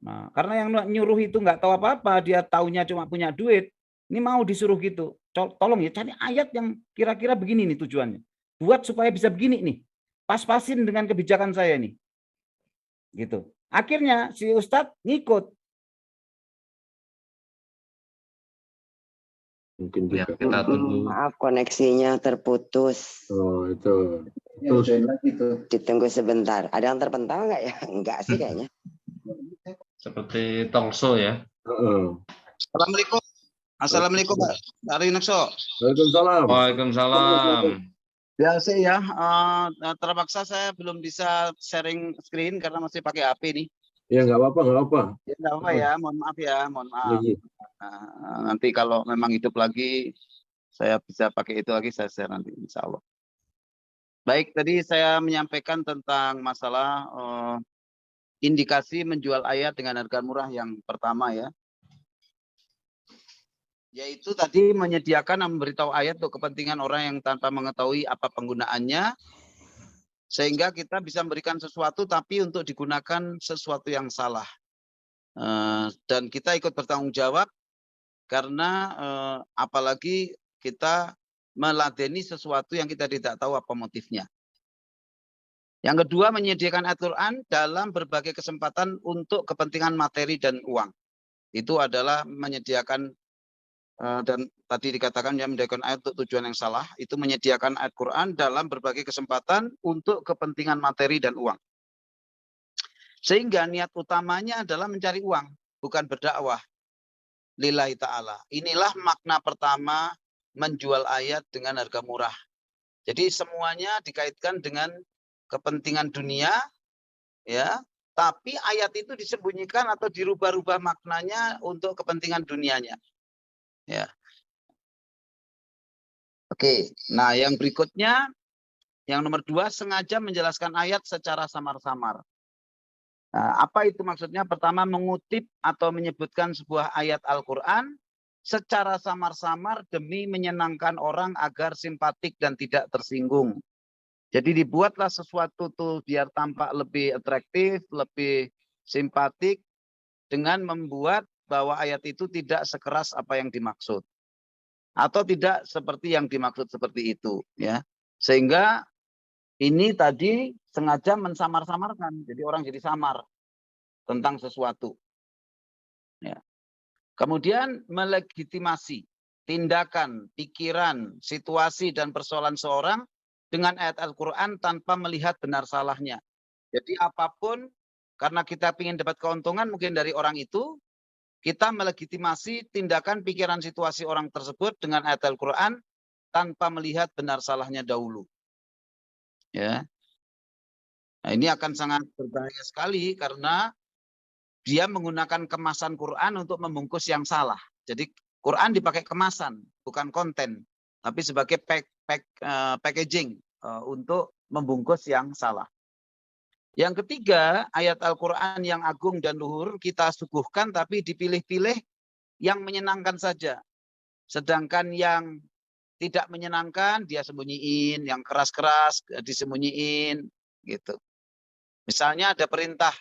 Nah, karena yang nyuruh itu nggak tahu apa-apa, dia taunya cuma punya duit. Ini mau disuruh gitu. Tolong ya, cari ayat yang kira-kira begini nih tujuannya. Buat supaya bisa begini nih. Pas-pasin dengan kebijakan saya nih. Gitu. Akhirnya si Ustadz ngikut. Mungkin Ya, juga. kita tunggu. Maaf, koneksinya terputus. Oh, itu. Ditunggu sebentar. Ada yang terpental nggak ya? Enggak sih kayaknya. Seperti talkshow ya. Assalamualaikum. Assalamualaikum Pak Yunakso. Waalaikumsalam. Waalaikumsalam. Biasa ya, terpaksa saya belum bisa sharing screen karena masih pakai HP nih. Ya nggak apa-apa, nggak apa. Ya nggak apa ya, mohon maaf ya, mohon maaf. Iya. Nanti kalau memang hidup lagi, saya bisa pakai itu lagi, saya share nanti insya Allah. Baik, tadi saya menyampaikan tentang masalah indikasi menjual ayat dengan harga murah yang pertama ya. Yaitu tadi menyediakan dan memberitahu ayat untuk kepentingan orang yang tanpa mengetahui apa penggunaannya. Sehingga kita bisa memberikan sesuatu tapi untuk digunakan sesuatu yang salah. Dan kita ikut bertanggung jawab karena apalagi kita meladeni sesuatu yang kita tidak tahu apa motifnya. Yang kedua, menyediakan ayat Quran dalam berbagai kesempatan untuk kepentingan materi dan uang. Itu adalah menyediakan, dan tadi dikatakan ya, menyediakan ayat untuk tujuan yang salah, itu menyediakan ayat Quran dalam berbagai kesempatan untuk kepentingan materi dan uang. Sehingga niat utamanya adalah mencari uang, bukan berdakwah. Lillahi ta'ala. Inilah makna pertama menjual ayat dengan harga murah. Jadi semuanya dikaitkan dengan kepentingan dunia, ya, tapi ayat itu disembunyikan atau dirubah-rubah maknanya untuk kepentingan dunianya. Ya. Oke, nah yang berikutnya, yang nomor 2, sengaja menjelaskan ayat secara samar-samar. Nah, apa itu maksudnya? Pertama, mengutip atau menyebutkan sebuah ayat Al-Quran secara samar-samar demi menyenangkan orang agar simpatik dan tidak tersinggung. Jadi dibuatlah sesuatu tuh biar tampak lebih atraktif, lebih simpatik dengan membuat bahwa ayat itu tidak sekeras apa yang dimaksud. Atau tidak seperti yang dimaksud seperti itu. Ya. Sehingga ini tadi sengaja mensamar-samarkan. Jadi orang jadi samar tentang sesuatu. Ya. Kemudian melegitimasi tindakan, pikiran, situasi, dan persoalan seorang dengan ayat Al-Quran tanpa melihat benar salahnya. Jadi apapun, karena kita ingin dapat keuntungan mungkin dari orang itu, kita melegitimasi tindakan, pikiran, situasi orang tersebut dengan ayat Al-Quran tanpa melihat benar salahnya dahulu. Ya. Nah, ini akan sangat berbahaya sekali karena dia menggunakan kemasan Quran untuk membungkus yang salah. Jadi Quran dipakai kemasan, bukan konten, tapi sebagai packaging untuk membungkus yang salah. Yang ketiga, ayat Al-Quran yang agung dan luhur kita suguhkan tapi dipilih-pilih yang menyenangkan saja. Sedangkan yang tidak menyenangkan dia sembunyiin, yang keras-keras disembunyiin, gitu. Misalnya ada perintah,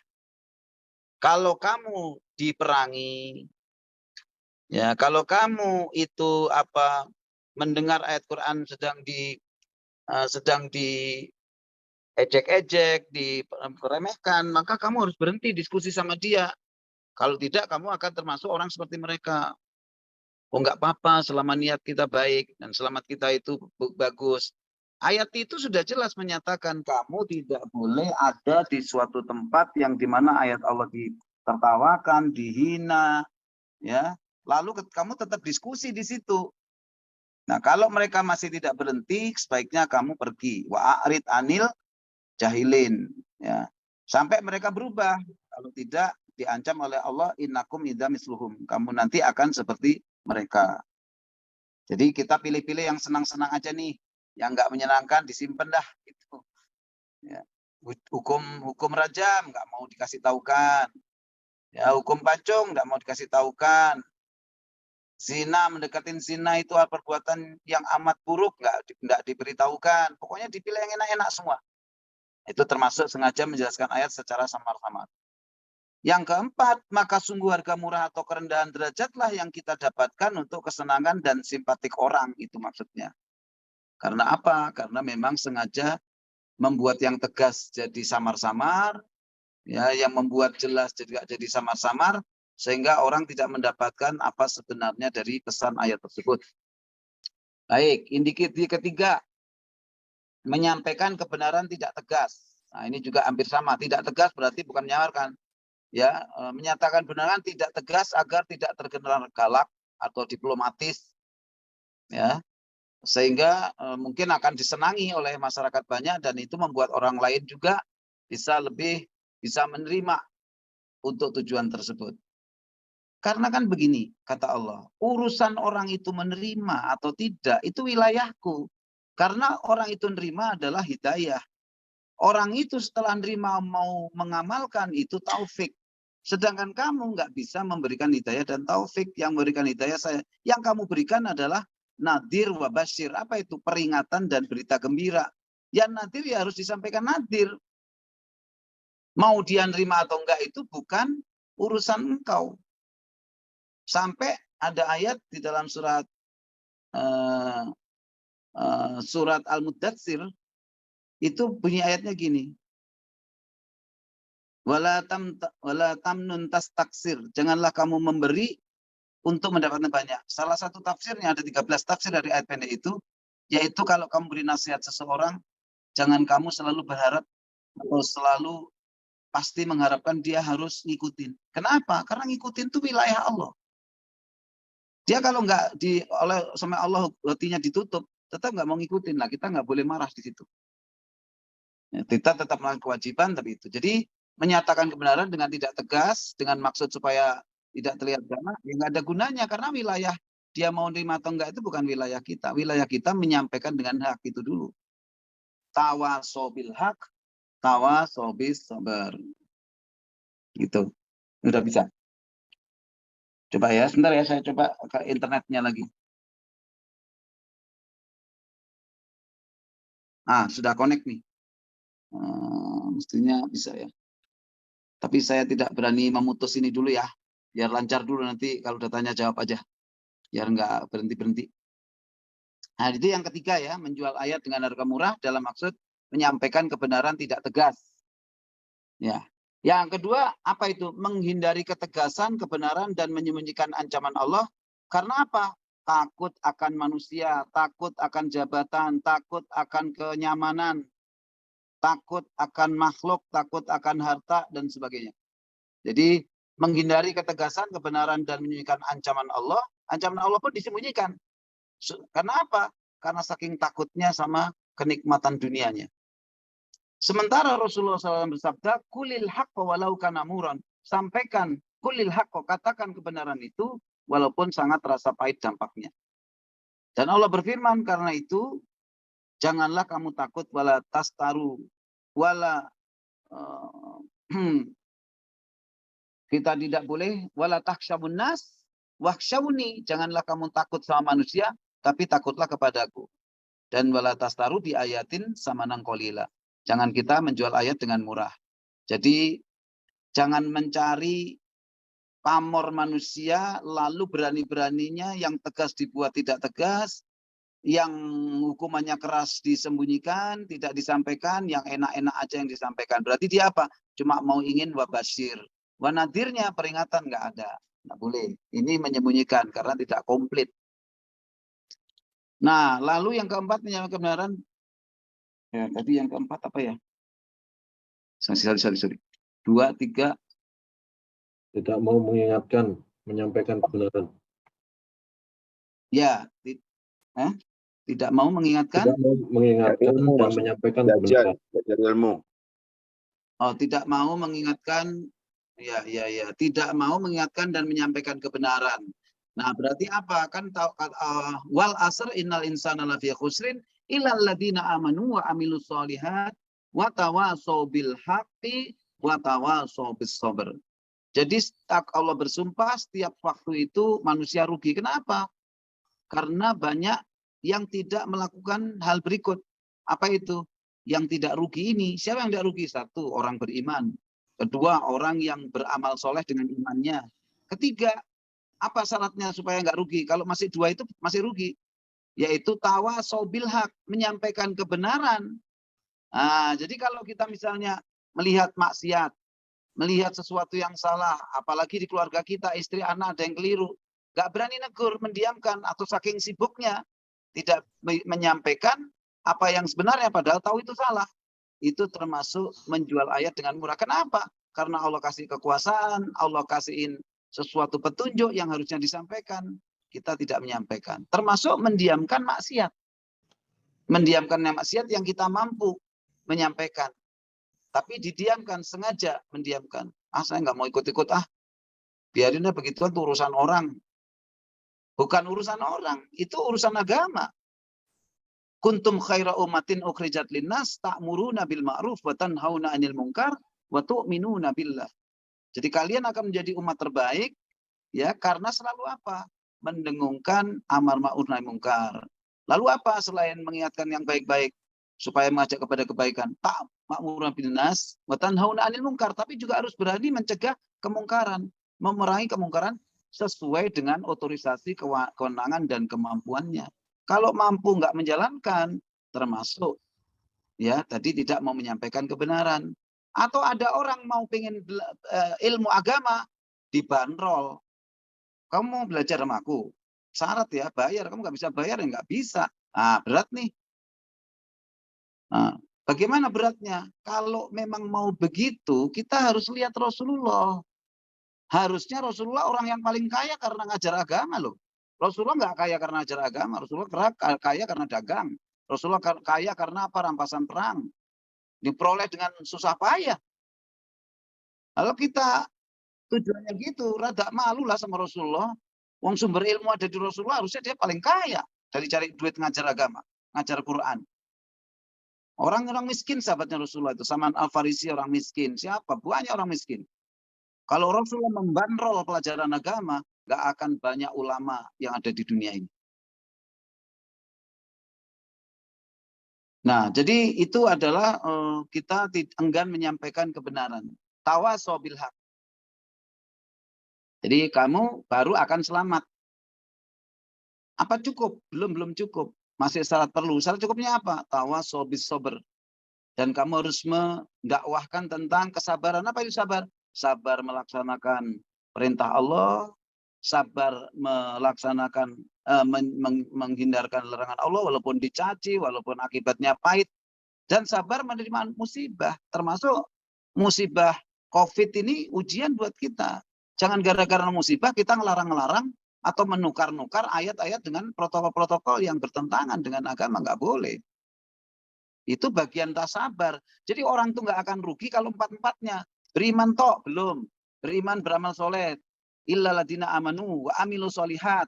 kalau kamu diperangi, ya kalau kamu itu mendengar ayat Quran sedang diejek-ejek, diremehkan, maka kamu harus berhenti diskusi sama dia. Kalau tidak, kamu akan termasuk orang seperti mereka. Oh, enggak apa-apa, selama niat kita baik dan selamat kita itu bagus. Ayat itu sudah jelas menyatakan kamu tidak boleh ada di suatu tempat yang dimana ayat Allah ditertawakan, dihina, ya. Lalu kamu tetap diskusi di situ. Nah, kalau mereka masih tidak berhenti, sebaiknya kamu pergi. Wa'arid anil jahilin, ya. Sampai mereka berubah. Kalau tidak, diancam oleh Allah, innakum idza misluhum. Kamu nanti akan seperti mereka. Jadi kita pilih-pilih yang senang-senang aja nih, yang nggak menyenangkan disimpan dah. Gitu. Ya. Hukum rajam nggak mau dikasih tahukan. Ya, hukum pancung nggak mau dikasih tahukan. Zina, mendekatin zina itu perbuatan yang amat buruk, nggak diberitahukan. Pokoknya dipilih yang enak-enak semua. Itu termasuk sengaja menjelaskan ayat secara samar-samar. Yang keempat, maka sungguh harga murah atau kerendahan derajatlah yang kita dapatkan untuk kesenangan dan simpatik orang, itu maksudnya. Karena apa? Karena memang sengaja membuat yang tegas jadi samar-samar, ya, yang membuat jelas jadi samar-samar, sehingga orang tidak mendapatkan apa sebenarnya dari pesan ayat tersebut. Baik, indikasi ketiga, menyampaikan kebenaran tidak tegas. Nah, ini juga hampir sama. Tidak tegas berarti bukan menyamarkan. Ya, menyatakan kebenaran tidak tegas agar tidak terkenal galak atau diplomatis, ya, sehingga mungkin akan disenangi oleh masyarakat banyak dan itu membuat orang lain juga bisa menerima untuk tujuan tersebut. Karena kan begini, kata Allah, urusan orang itu menerima atau tidak itu wilayahku. Karena orang itu menerima adalah hidayah. Orang itu setelah menerima mau mengamalkan itu taufik. Sedangkan kamu nggak bisa memberikan hidayah dan taufik. Yang memberikan hidayah saya. Yang kamu berikan adalah nadir wa basyir. Apa itu? Peringatan dan berita gembira. Yang nadir ya harus disampaikan nadir. Mau dia nerima atau enggak itu bukan urusan engkau. Sampai ada ayat di dalam surat surat Al-Muddatsir itu bunyi ayatnya gini. Wala tamnun tastaksir. Janganlah kamu memberi untuk mendapatkan banyak. Salah satu tafsirnya, ada 13 tafsir dari ayat pendek itu, yaitu kalau kamu beri nasihat seseorang, jangan kamu selalu berharap atau selalu pasti mengharapkan dia harus ngikutin. Kenapa? Karena ngikutin itu wilayah Allah. Dia kalau nggak oleh sama Allah hatinya ditutup, tetap nggak mau ngikutin lah. Kita nggak boleh marah di situ. Ya, kita tetap melakukan kewajiban, tapi itu. Jadi menyatakan kebenaran dengan tidak tegas, dengan maksud supaya tidak terlihat galak, ya nggak ada gunanya karena wilayah dia mau nerima atau enggak itu bukan wilayah kita. Wilayah kita menyampaikan dengan hak itu dulu. Tawasobil hak, tawasobis sabar. Gitu. Udah bisa. Coba ya, sebentar ya, saya coba ke internetnya lagi. Ah, sudah connect nih. Mestinya bisa ya. Tapi saya tidak berani memutus ini dulu ya. Biar lancar dulu nanti kalau udah tanya jawab aja. Biar nggak berhenti-berhenti. Nah, itu yang ketiga ya. Menjual ayat dengan harga murah dalam maksud menyampaikan kebenaran tidak tegas. Ya. Yang kedua, apa itu? Menghindari ketegasan, kebenaran, dan menyembunyikan ancaman Allah. Karena apa? Takut akan manusia, takut akan jabatan, takut akan kenyamanan, takut akan makhluk, takut akan harta, dan sebagainya. Jadi, menghindari ketegasan, kebenaran, dan menyembunyikan ancaman Allah pun disembunyikan. Karena apa? Karena saking takutnya sama kenikmatan dunianya. Sementara Rasulullah SAW bersabda, kulil haqqa walau kana muran. Sampaikan, kulil haqqa, katakan kebenaran itu, walaupun sangat terasa pahit dampaknya. Dan Allah berfirman, karena itu, janganlah kamu takut, wala tastaru, wala kita tidak boleh wala takhsyabun nas wakhsyawni, janganlah kamu takut sama manusia tapi takutlah kepadaku. Dan wala tastaru bi ayatin samanan qalila, jangan kita menjual ayat dengan murah. Jadi jangan mencari pamor manusia lalu berani-beraninya yang tegas dibuat tidak tegas, yang hukumannya keras disembunyikan, tidak disampaikan, yang enak-enak aja yang disampaikan. Berarti dia apa? Cuma mau ingin wabashir. Wanadirnya peringatan nggak ada. Nggak boleh. Ini menyembunyikan karena tidak komplit. Nah, lalu yang keempat menyampaikan kebenaran. Ya, tadi yang keempat apa ya? Sorry. 2, 3. Tidak mau mengingatkan, menyampaikan kebenaran. Ya, tidak mau mengingatkan. Tidak mau mengingatkan dan menyampaikan kebenaran. ilmu. Oh, tidak mau mengingatkan. Ya. Tidak mau mengingatkan dan menyampaikan kebenaran. Nah, berarti apa? Kan wal asr innal insana lafi khusrin illal ladzina amanu wa amilus solihat wa tawasau bil haqqi wa tawasau bis sabr. Jadi Allah bersumpah setiap waktu itu manusia rugi. Kenapa? Karena banyak yang tidak melakukan hal berikut. Apa itu? Yang tidak rugi ini. Siapa yang tidak rugi? 1, orang beriman. 2, orang yang beramal soleh dengan imannya. 3, apa syaratnya supaya nggak rugi? Kalau masih 2 itu masih rugi. Yaitu tawasau bil haq, menyampaikan kebenaran. Nah, jadi kalau kita misalnya melihat maksiat, melihat sesuatu yang salah, apalagi di keluarga kita, istri, anak ada yang keliru, nggak berani negur, mendiamkan, atau saking sibuknya tidak menyampaikan apa yang sebenarnya, padahal tahu itu salah. Itu termasuk menjual ayat dengan murah. Kenapa? Karena Allah kasih kekuasaan, Allah kasihin sesuatu petunjuk yang harusnya disampaikan, kita tidak menyampaikan. Termasuk mendiamkan maksiat. Mendiamkan maksiat yang kita mampu menyampaikan. Tapi didiamkan, sengaja mendiamkan. Saya nggak mau ikut-ikut, biarinnya begitu, itu urusan orang. Bukan urusan orang, itu urusan agama. Kuntum khaira ummatin ukhrijat linnas ta'muruna bil ma'ruf wa tanhauna 'anil munkar wa tu'minuna billah. Jadi kalian akan menjadi umat terbaik ya karena selalu apa? Mendengungkan amar ma'ruf nahi munkar. Lalu apa selain mengingatkan yang baik-baik supaya mengajak kepada kebaikan? Ta'muruna bil nas wa tanhauna 'anil munkar, tapi juga harus berani mencegah kemungkaran, memerangi kemungkaran sesuai dengan otorisasi, kewenangan dan kemampuannya. Kalau mampu nggak menjalankan, termasuk ya tadi tidak mau menyampaikan kebenaran. Atau ada orang mau pengen ilmu agama dibanderol. Kamu mau belajar sama aku? Syarat ya, bayar. Kamu nggak bisa bayar ya nggak bisa. Nah, berat nih. Nah, bagaimana beratnya? Kalau memang mau begitu, kita harus lihat Rasulullah. Harusnya Rasulullah orang yang paling kaya karena ngajar agama loh. Rasulullah nggak kaya karena ngajar agama. Rasulullah kaya karena dagang. Rasulullah kaya karena apa? Rampasan perang. Diperoleh dengan susah payah. Kalau kita tujuannya gitu, rada malu lah sama Rasulullah. Wong sumber ilmu ada di Rasulullah, harusnya dia paling kaya dari cari duit ngajar agama, ngajar Quran. Orang-orang miskin sahabatnya Rasulullah itu, Salman Al-Farisi orang miskin. Siapa? Banyak orang miskin. Kalau Rasulullah membandrol pelajaran agama, nggak akan banyak ulama yang ada di dunia ini. Nah, jadi itu adalah kita enggan menyampaikan kebenaran. Tawasau bil haq. Jadi kamu baru akan selamat. Apa cukup? Belum cukup. Masih syarat perlu. Syarat cukupnya apa? Tawasau bis sabr. Dan kamu harus mendakwahkan tentang kesabaran. Apa itu sabar? Sabar melaksanakan perintah Allah, sabar melaksanakan menghindarkan larangan Allah walaupun dicaci, walaupun akibatnya pahit, dan sabar menerima musibah, termasuk musibah COVID ini ujian buat kita. Jangan gara-gara musibah kita ngelarang-ngelarang atau menukar-nukar ayat-ayat dengan protokol-protokol yang bertentangan dengan agama, nggak boleh. Itu bagian tak sabar. Jadi orang itu nggak akan rugi kalau empat-empatnya. Beriman tok belum, beriman beramal soleh, illaladina amanu wa amilu solihat.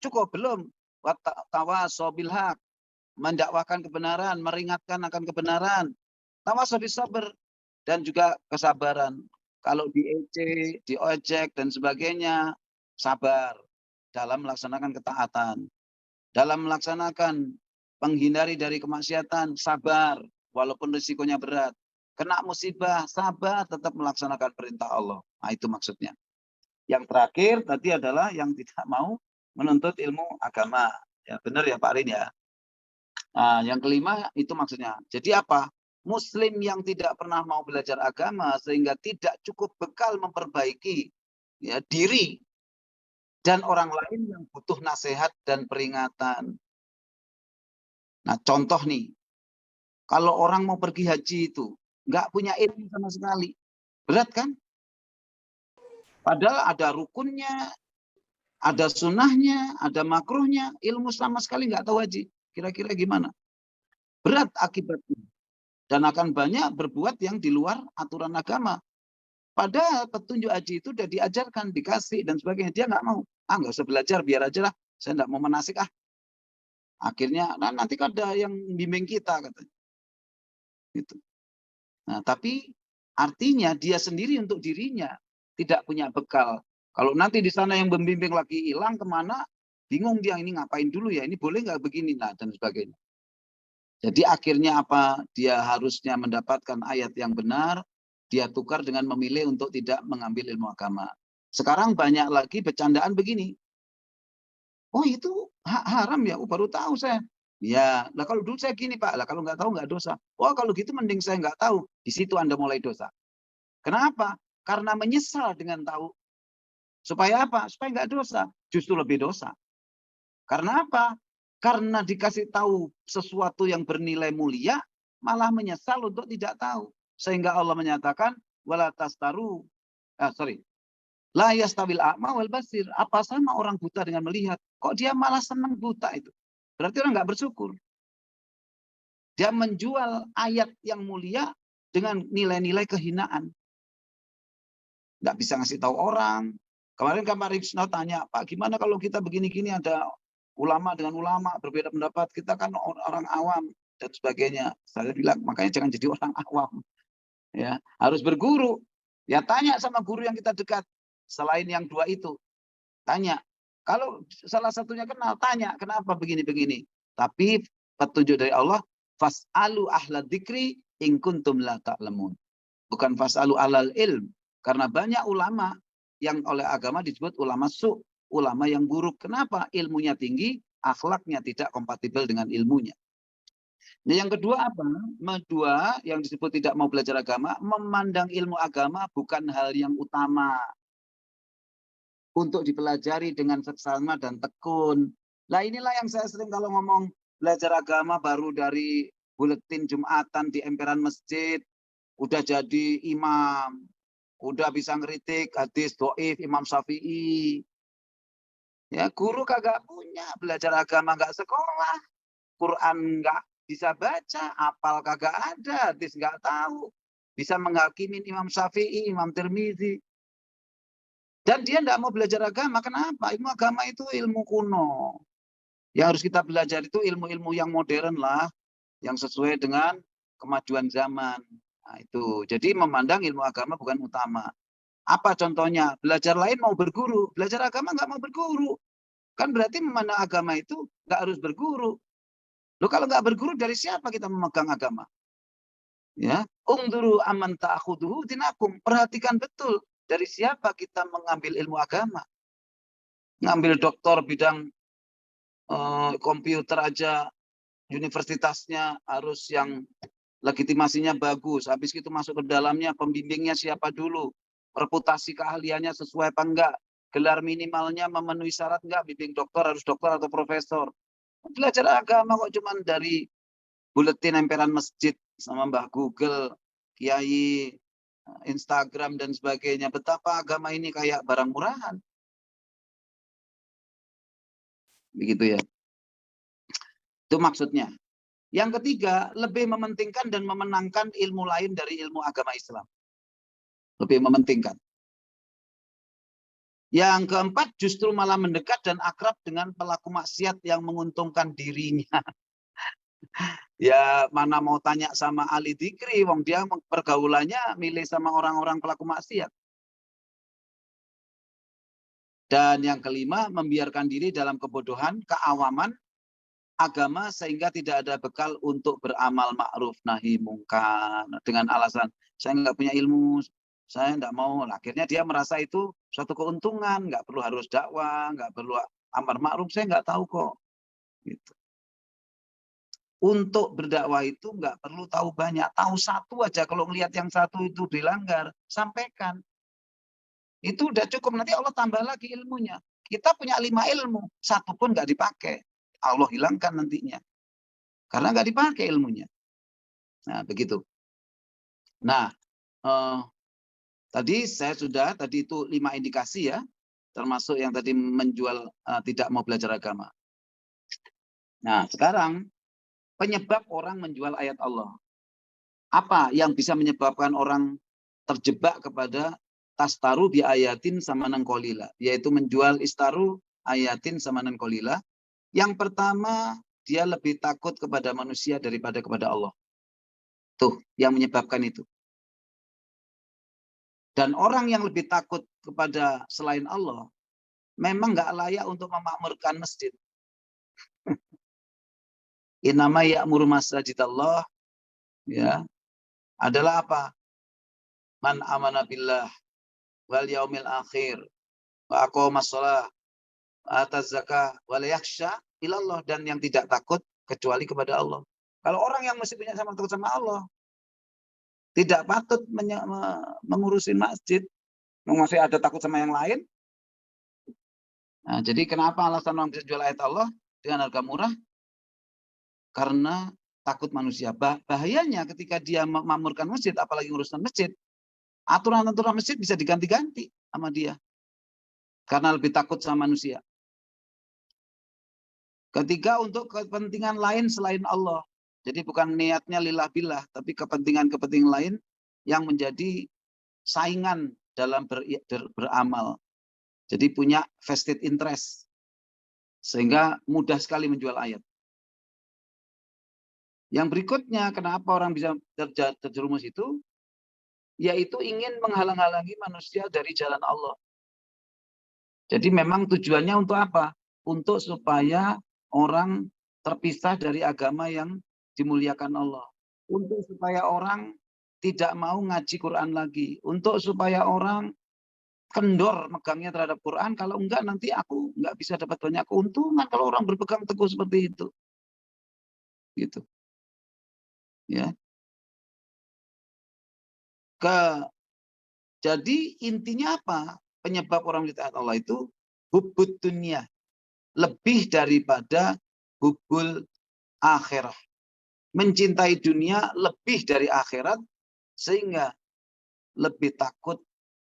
Cukup belum? Tawasau bil haq, mendakwakan kebenaran, meringatkan akan kebenaran. Tawasau bis sabr, dan juga kesabaran. Kalau diojek dan sebagainya, sabar dalam melaksanakan ketaatan. Dalam melaksanakan menghindari dari kemaksiatan, sabar walaupun risikonya berat. Kena musibah, sabar tetap melaksanakan perintah Allah. Nah, itu maksudnya. Yang terakhir tadi adalah yang tidak mau menuntut ilmu agama. Ya, benar ya Pak Rin ya. Nah, yang kelima itu maksudnya. Jadi apa? Muslim yang tidak pernah mau belajar agama sehingga tidak cukup bekal memperbaiki ya, diri dan orang lain yang butuh nasihat dan peringatan. Nah, contoh nih, kalau orang mau pergi haji itu nggak punya ilmu sama sekali, berat kan? Padahal ada rukunnya, ada sunnahnya, ada makruhnya, ilmu sama sekali nggak tahu haji. Kira-kira gimana? Berat akibatnya. Dan akan banyak berbuat yang di luar aturan agama. Padahal petunjuk haji itu sudah diajarkan, dikasih, dan sebagainya. Dia nggak mau. Ah, nggak usah belajar, biar aja lah. Saya nggak mau menasik, ah. Akhirnya, nah, nanti ada yang bimbing kita, katanya. Gitu. Nah, tapi artinya dia sendiri untuk dirinya tidak punya bekal. Kalau nanti di sana yang membimbing lagi hilang kemana, bingung dia ini ngapain dulu ya, ini boleh nggak begini, nah, dan sebagainya. Jadi akhirnya apa? Dia harusnya mendapatkan ayat yang benar, dia tukar dengan memilih untuk tidak mengambil ilmu agama. Sekarang banyak lagi bercandaan begini. Oh itu haram ya? Oh baru tahu saya. Ya, lah kalau dulu saya gini Pak, lah kalau nggak tahu nggak dosa. Oh kalau gitu mending saya nggak tahu. Di situ Anda mulai dosa. Kenapa? Karena menyesal dengan tahu. Supaya apa? Supaya nggak dosa. Justru lebih dosa. Karena apa? Karena dikasih tahu sesuatu yang bernilai mulia, malah menyesal untuk tidak tahu. Sehingga Allah menyatakan, wala tastaru, la yastawil a'ma wal basir. Apa sama orang buta dengan melihat? Kok dia malah senang buta itu? Berarti orang nggak bersyukur. Dia menjual ayat yang mulia dengan nilai-nilai kehinaan. Nggak bisa ngasih tahu orang. Kemarin Pak Rizno tanya, Pak gimana kalau kita begini-gini ada ulama dengan ulama berbeda pendapat, kita kan orang awam dan sebagainya. Saya bilang makanya jangan jadi orang awam. Ya, harus berguru. Ya tanya sama guru yang kita dekat. Selain yang dua itu. Tanya. Kalau salah satunya kenal, tanya kenapa begini-begini. Tapi petunjuk dari Allah, fas'alu ahla dzikri in kuntum la ta'lamun. Bukan fas'alu ahlal ilm. Karena banyak ulama yang oleh agama disebut ulama ulama yang buruk. Kenapa? Ilmunya tinggi, akhlaknya tidak kompatibel dengan ilmunya. Nah, yang kedua apa? Kedua, yang disebut tidak mau belajar agama, memandang ilmu agama bukan hal yang utama untuk dipelajari dengan seksama dan tekun. Nah, inilah yang saya sering kalau ngomong belajar agama baru dari buletin Jumatan di emperan masjid, udah jadi imam, udah bisa ngeritik hadis doif Imam Syafi'i. Ya, guru kagak punya, belajar agama nggak sekolah, Quran nggak bisa baca, apal kagak ada, hadis nggak tahu, bisa menghakimi Imam Syafi'i, Imam Tirmizi. Dan dia nggak mau belajar agama. Kenapa? Ilmu agama itu ilmu kuno. Yang harus kita belajar itu ilmu-ilmu yang modern lah, yang sesuai dengan kemajuan zaman. Nah, itu. Jadi memandang ilmu agama bukan utama. Apa contohnya? Belajar lain mau berguru, belajar agama nggak mau berguru. Kan berarti memandang agama itu nggak harus berguru. Loh, kalau nggak berguru, dari siapa kita memegang agama? Ya, ungduru aman ta'khuduhu dinakum. Perhatikan betul dari siapa kita mengambil ilmu agama. Ngambil doktor bidang komputer aja, universitasnya harus yang legitimasinya bagus. Habis itu masuk ke dalamnya, pembimbingnya siapa dulu, reputasi keahliannya sesuai apa enggak, gelar minimalnya memenuhi syarat enggak, bimbing dokter harus dokter atau profesor. Belajar agama kok cuman dari buletin emperan masjid sama Mbah Google, Kiai, Instagram dan sebagainya. Betapa agama ini kayak barang murahan. Begitu ya. Itu maksudnya. Yang ketiga, lebih mementingkan dan memenangkan ilmu lain dari ilmu agama Islam. Lebih mementingkan. Yang keempat, justru malah mendekat dan akrab dengan pelaku maksiat yang menguntungkan dirinya. Ya, mana mau tanya sama ahli dzikri, wong dia pergaulannya milih sama orang-orang pelaku maksiat. Dan yang kelima, membiarkan diri dalam kebodohan, keawaman agama sehingga tidak ada bekal untuk beramal ma'ruf nahi mungkar. Dengan alasan, saya nggak punya ilmu, saya nggak mau. Akhirnya dia merasa itu suatu keuntungan, nggak perlu harus dakwah, nggak perlu amar ma'ruf, saya nggak tahu kok. Gitu. Untuk berdakwah itu nggak perlu tahu banyak, tahu satu aja. Kalau melihat yang satu itu dilanggar, sampaikan. Itu udah cukup, nanti Allah tambah lagi ilmunya. Kita punya 5 ilmu, satu pun nggak dipakai. Allah hilangkan nantinya. Karena nggak dipakai ilmunya. Nah, begitu. Nah, tadi itu 5 indikasi ya, termasuk yang tadi menjual tidak mau belajar agama. Nah, sekarang penyebab orang menjual ayat Allah. Apa yang bisa menyebabkan orang terjebak kepada tastaru bi ayatin samanan qalila, yaitu menjual istaru ayatin samanan qalila. Yang pertama, dia lebih takut kepada manusia daripada kepada Allah. Tuh, yang menyebabkan itu. Dan orang yang lebih takut kepada selain Allah, memang nggak layak untuk memakmurkan masjid. Innama ya'muru masajidallah, ya, adalah apa? Man amana billah wal yaumil akhir wa aqamas shalah wa ataz zakah wa la yakhsha ilallah, dan yang tidak takut kecuali kepada Allah. Kalau orang yang mesti punya sama takut sama Allah, tidak patut mengurusin masjid, masih ada takut sama yang lain. Nah, jadi kenapa alasan orang bisa jual ayat Allah dengan harga murah? Karena takut manusia. Bahayanya ketika dia memakmurkan masjid, apalagi urusan masjid, aturan-aturan masjid bisa diganti-ganti sama dia. Karena lebih takut sama manusia. Ketiga, untuk kepentingan lain selain Allah. Jadi bukan niatnya lillah billah, tapi kepentingan-kepentingan lain yang menjadi saingan dalam beramal. Jadi punya vested interest. Sehingga mudah sekali menjual ayat. Yang berikutnya, kenapa orang bisa terjerumus itu? Yaitu ingin menghalang-halangi manusia dari jalan Allah. Jadi memang tujuannya untuk apa? Untuk supaya orang terpisah dari agama yang dimuliakan Allah. Untuk supaya orang tidak mau ngaji Quran lagi. Untuk supaya orang kendor megangnya terhadap Quran. Kalau enggak, nanti aku enggak bisa dapat banyak keuntungan kalau orang berpegang teguh seperti itu. Gitu. Ya. Jadi intinya apa? Penyebab orang mencintai Allah itu hubbud dunia, lebih daripada hubbul akhirah. Mencintai dunia lebih dari akhirat, sehingga lebih takut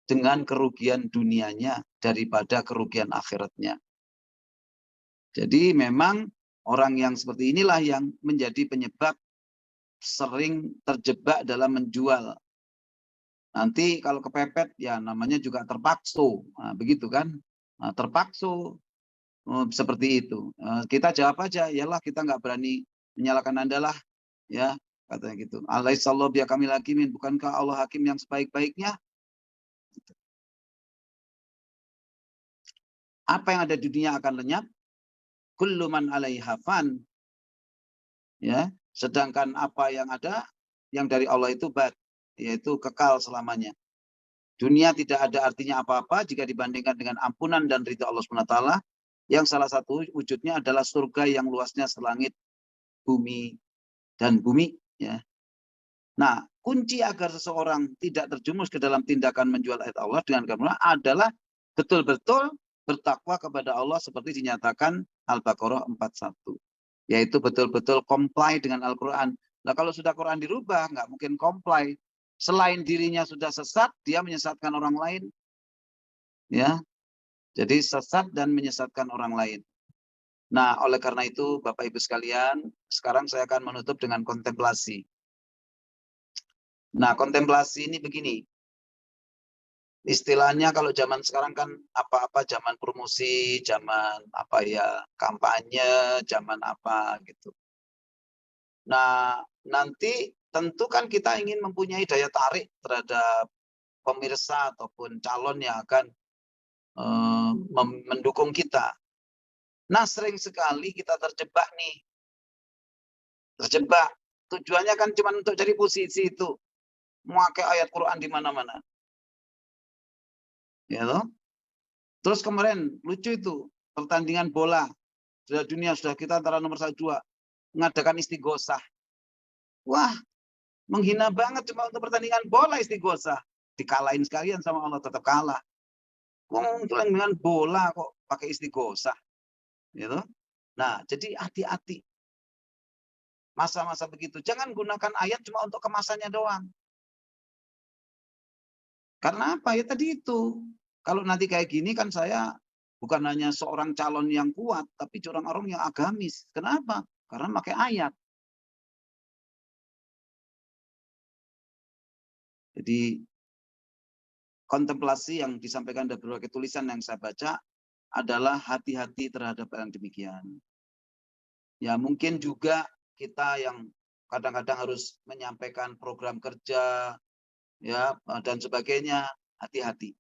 dengan kerugian dunianya daripada kerugian akhiratnya. Jadi memang orang yang seperti inilah yang menjadi penyebab sering terjebak dalam menjual. Nanti kalau kepepet ya namanya juga terpaksa. Nah, begitu kan? Nah, terpaksa seperti itu. Kita jawab aja, yalah kita nggak berani menyalahkan Anda lah, ya katanya gitu. Alaihissallahu bihakamil hakimin, bukankah Allah hakim yang sebaik-baiknya? Apa yang ada di dunia akan lenyap. Kullu man 'alaiha fan. Ya, sedangkan apa yang ada yang dari Allah itu yaitu kekal selamanya. Dunia tidak ada artinya apa-apa jika dibandingkan dengan ampunan dan ridha Allah SWT, yang salah satu wujudnya adalah surga yang luasnya selangit bumi dan bumi. Ya. Nah, kunci agar seseorang tidak terjumus ke dalam tindakan menjual ayat Allah dengan kemuliaan adalah betul-betul bertakwa kepada Allah seperti dinyatakan Al-Baqarah 41. Yaitu betul-betul comply dengan Al-Quran. Nah, kalau sudah Quran dirubah, nggak mungkin comply. Selain dirinya sudah sesat, dia menyesatkan orang lain. Ya, jadi sesat dan menyesatkan orang lain. Nah, oleh karena itu, Bapak Ibu sekalian, sekarang saya akan menutup dengan kontemplasi. Nah, kontemplasi ini begini. Istilahnya kalau zaman sekarang kan apa-apa zaman promosi, zaman apa ya, kampanye, zaman apa gitu. Nah, nanti tentu kan kita ingin mempunyai daya tarik terhadap pemirsa ataupun calon yang akan mendukung kita. Nah, sering sekali kita terjebak nih. Terjebak. Tujuannya kan cuma untuk cari posisi itu. Memakai ayat Quran di mana-mana. Ya toh? Terus kemarin lucu itu pertandingan bola sudah dunia, sudah kita antara nomor 1-2 mengadakan istighosah. Wah, menghina banget cuma untuk pertandingan bola istighosah. Dikalahin sekalian sama Allah, tetap kalah. Wong dengan bola kok pakai istighosah. Gitu. Nah, jadi hati-hati. Masa-masa begitu jangan gunakan ayat cuma untuk kemasannya doang. Karena apa? Ya tadi itu. Kalau nanti kayak gini kan saya bukan hanya seorang calon yang kuat, tapi orang-orang yang agamis. Kenapa? Karena pakai ayat. Jadi kontemplasi yang disampaikan dari berbagai tulisan yang saya baca adalah hati-hati terhadap yang demikian. Ya mungkin juga kita yang kadang-kadang harus menyampaikan program kerja, ya dan sebagainya, hati-hati.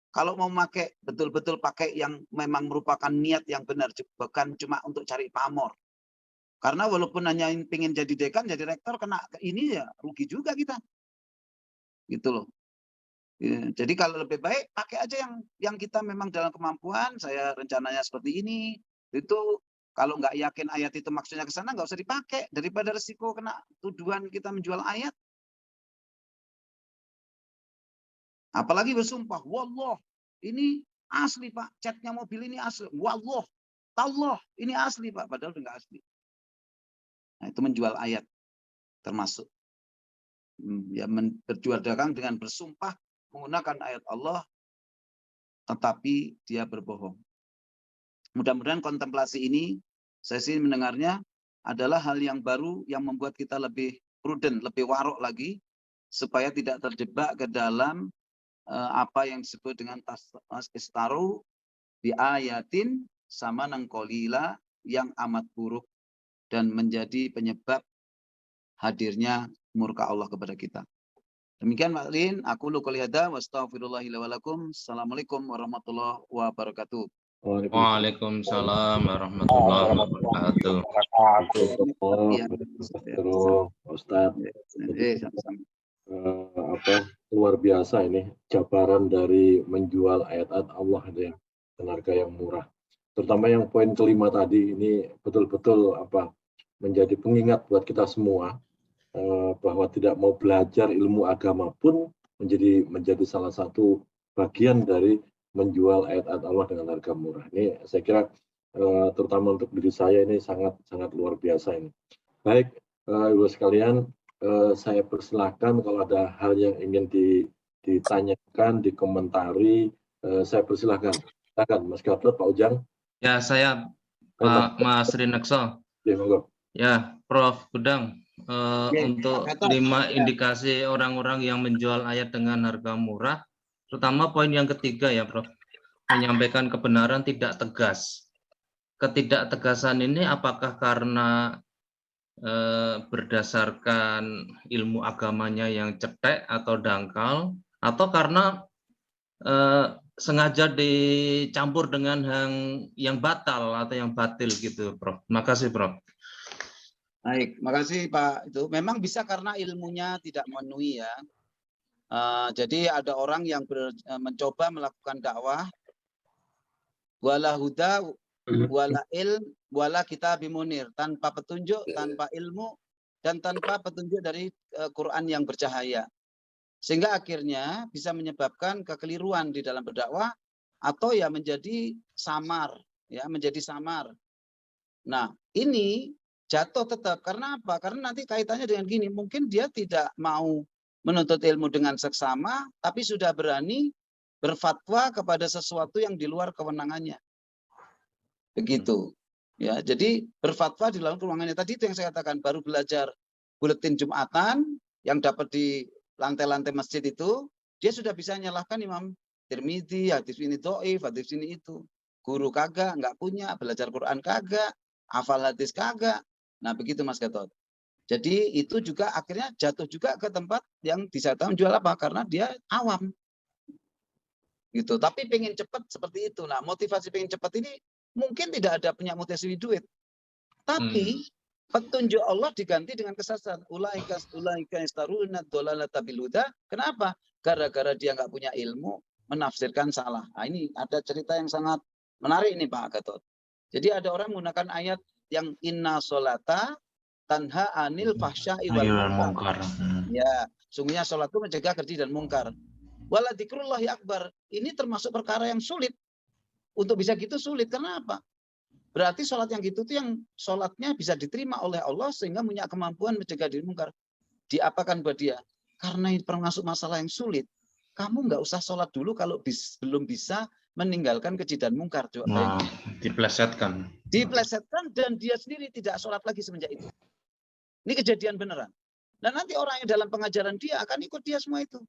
Kalau mau pakai betul-betul pakai yang memang merupakan niat yang benar, bukan cuma untuk cari pamor. Karena walaupun hanya ingin jadi dekan, jadi rektor, kena ini ya rugi juga kita. Gitu loh. Ya, jadi kalau lebih baik pakai aja yang kita memang dalam kemampuan. Saya rencananya seperti ini. Itu kalau nggak yakin ayat itu maksudnya ke sana, nggak usah dipakai. Daripada resiko kena tuduhan kita menjual ayat. Apalagi bersumpah, wallah, ini asli Pak, catnya mobil ini asli, wallah, tallah, ini asli Pak, padahal nggak asli. Nah itu menjual ayat, termasuk ya berjual dagang dengan bersumpah menggunakan ayat Allah, tetapi dia berbohong. Mudah-mudahan kontemplasi ini, saya sih mendengarnya adalah hal yang baru yang membuat kita lebih prudent, lebih warok lagi, supaya tidak terjebak ke dalam apa yang disebut dengan istaru di ayatin sama nangkolila yang amat buruk dan menjadi penyebab hadirnya murka Allah kepada kita. Demikian Pak Lin, aku qouli hadza wa astaghfirullahi wa lakum. Assalamualaikum warahmatullahi wabarakatuh. Waalaikumsalam warahmatullahi wabarakatuh. Ustaz. Luar biasa ini jabaran dari menjual ayat-ayat Allah itu yang dengan harga yang murah. Terutama yang poin kelima tadi ini betul-betul menjadi pengingat buat kita semua bahwa tidak mau belajar ilmu agama pun menjadi salah satu bagian dari menjual ayat-ayat Allah dengan harga murah. Ini saya kira terutama untuk diri saya ini sangat luar biasa ini. Baik, Ibu sekalian, saya persilahkan kalau ada hal yang ingin ditanyakan, dikomentari, saya persilahkan. Silakan Mas Gatot, Pak Ujang. Ya, saya Pak Mas Rinekso. Ya, monggo. Ya, Prof. Gudang, untuk Pak Gatot. 5 indikasi orang-orang yang menjual ayat dengan harga murah, terutama poin yang ketiga ya, Prof. Menyampaikan kebenaran tidak tegas. Ketidaktegasan ini apakah karena berdasarkan ilmu agamanya yang cetek atau dangkal, atau karena sengaja dicampur dengan yang batal atau yang batil gitu, Prof. Makasih, Prof. Baik, makasih Pak. Itu memang bisa karena ilmunya tidak memenuhi ya. Jadi ada orang yang mencoba melakukan dakwah, wala huda, wala ilm, wala kitab bimunir, tanpa petunjuk, tanpa ilmu, dan tanpa petunjuk dari Quran yang bercahaya. Sehingga akhirnya bisa menyebabkan kekeliruan di dalam berdakwah atau ya menjadi samar, ya menjadi samar. Nah, ini jatuh tetap karena apa? Karena nanti kaitannya dengan gini, mungkin dia tidak mau menuntut ilmu dengan seksama, tapi sudah berani berfatwa kepada sesuatu yang di luar kewenangannya. Begitu. Ya, jadi berfatwa di luar kewenangannya. Tadi itu yang saya katakan, baru belajar buletin Jumatan yang dapat di lantai-lantai masjid itu, dia sudah bisa nyalahkan Imam Tirmidzi, hadis ini dhaif, hadis ini itu. Guru kagak, nggak punya, belajar Quran kagak, hafal hadis kagak. Nah, begitu Mas Gatot. Jadi itu juga akhirnya jatuh juga ke tempat yang disatakan jual apa? Karena dia awam. Gitu. Tapi pengen cepat seperti itu. Nah, motivasi pengen cepat ini mungkin tidak ada punya motivasi duit. Tapi petunjuk Allah diganti dengan kesesatan. Ulaika yastaruna dhalalata bil huda. Kenapa? Gara-gara dia nggak punya ilmu, menafsirkan salah. Nah, ini ada cerita yang sangat menarik nih Pak Gatot. Jadi ada orang menggunakan ayat yang inna sholata tanha anil fahsya'i wal munkar. Ya, sungguhnya sholat itu mencegah keji dan mungkar. Wala dzikrullahi akbar. Ini termasuk perkara yang sulit. Untuk bisa gitu sulit. Kenapa? Berarti sholat yang gitu tuh yang sholatnya bisa diterima oleh Allah sehingga punya kemampuan mencegah diri mungkar. Diapakan buat dia? Karena ini termasuk masalah yang sulit. Kamu nggak usah sholat dulu kalau belum bisa meninggalkan keji dan mungkar. Nah, diplesetkan. Diplesetkan dan dia sendiri tidak sholat lagi semenjak itu. Ini kejadian beneran. Dan nanti orang yang dalam pengajaran dia akan ikut dia semua itu.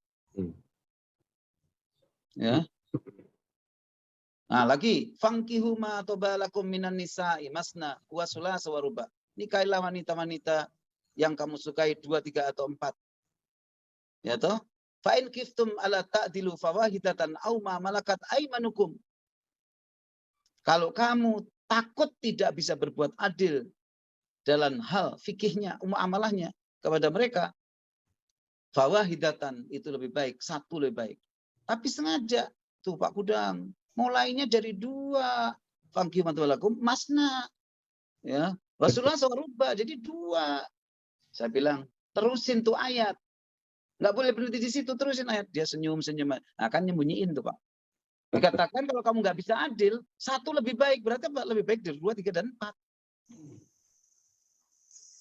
Ya. Nah, lagi fankihu ma tobalakum minan nisa'i masna wa sulasa wa ruba. Nikahilah wanita-wanita yang kamu sukai 2, 3 atau 4. Ya toh? Fa in kiftum ala ta'dilu fawahidatan aw ma malakat aymanukum. Kalau kamu takut tidak bisa berbuat adil dalam hal fikihnya, muamalahnya kepada mereka, fawahidatan itu lebih baik, 1 lebih baik. Tapi sengaja tuh Pak Gudang, mulainya dari 2, fangkihu ma tobalakum masna, ya, Rasulullah SAW, jadi 2. Saya bilang terusin tuh ayat, nggak boleh berhenti di situ, terusin ayat. Dia senyum-senyum, nah, kan nyembunyiin tuh Pak. Dikatakan kalau kamu nggak bisa adil, 1 lebih baik, berarti apa? Lebih baik dari 2, 3, dan 4.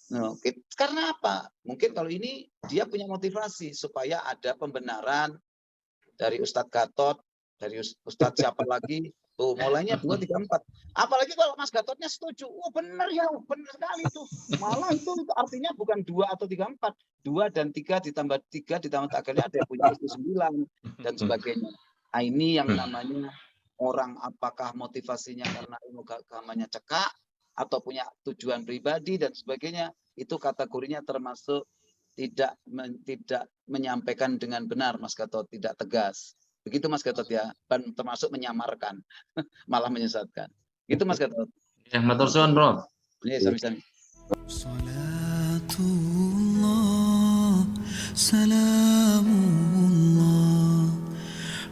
Nah, karena apa? Mungkin kalau ini dia punya motivasi supaya ada pembenaran dari Ustadz Gatot, dari Ustadz siapa lagi, tuh mulainya 2, 3, 4. Apalagi kalau Mas Gatotnya setuju, oh benar ya, benar sekali itu. Malah itu artinya bukan 2 atau 3, 4. 2 dan 3 ditambah 3 ditambah akhirnya ada yang punya itu 9 dan sebagainya. Nah, ini yang namanya orang apakah motivasinya karena ilmu agamanya cekak atau punya tujuan pribadi dan sebagainya, itu kategorinya termasuk tidak menyampaikan dengan benar Mas Gatot, tidak tegas. Begitu Mas Gatot ya, dan termasuk menyamarkan, malah menyesatkan. Itu Mas Gatot. Ya, matur suwun, Bro. Ya, sami-sami. Salatullah, salamullah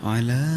ala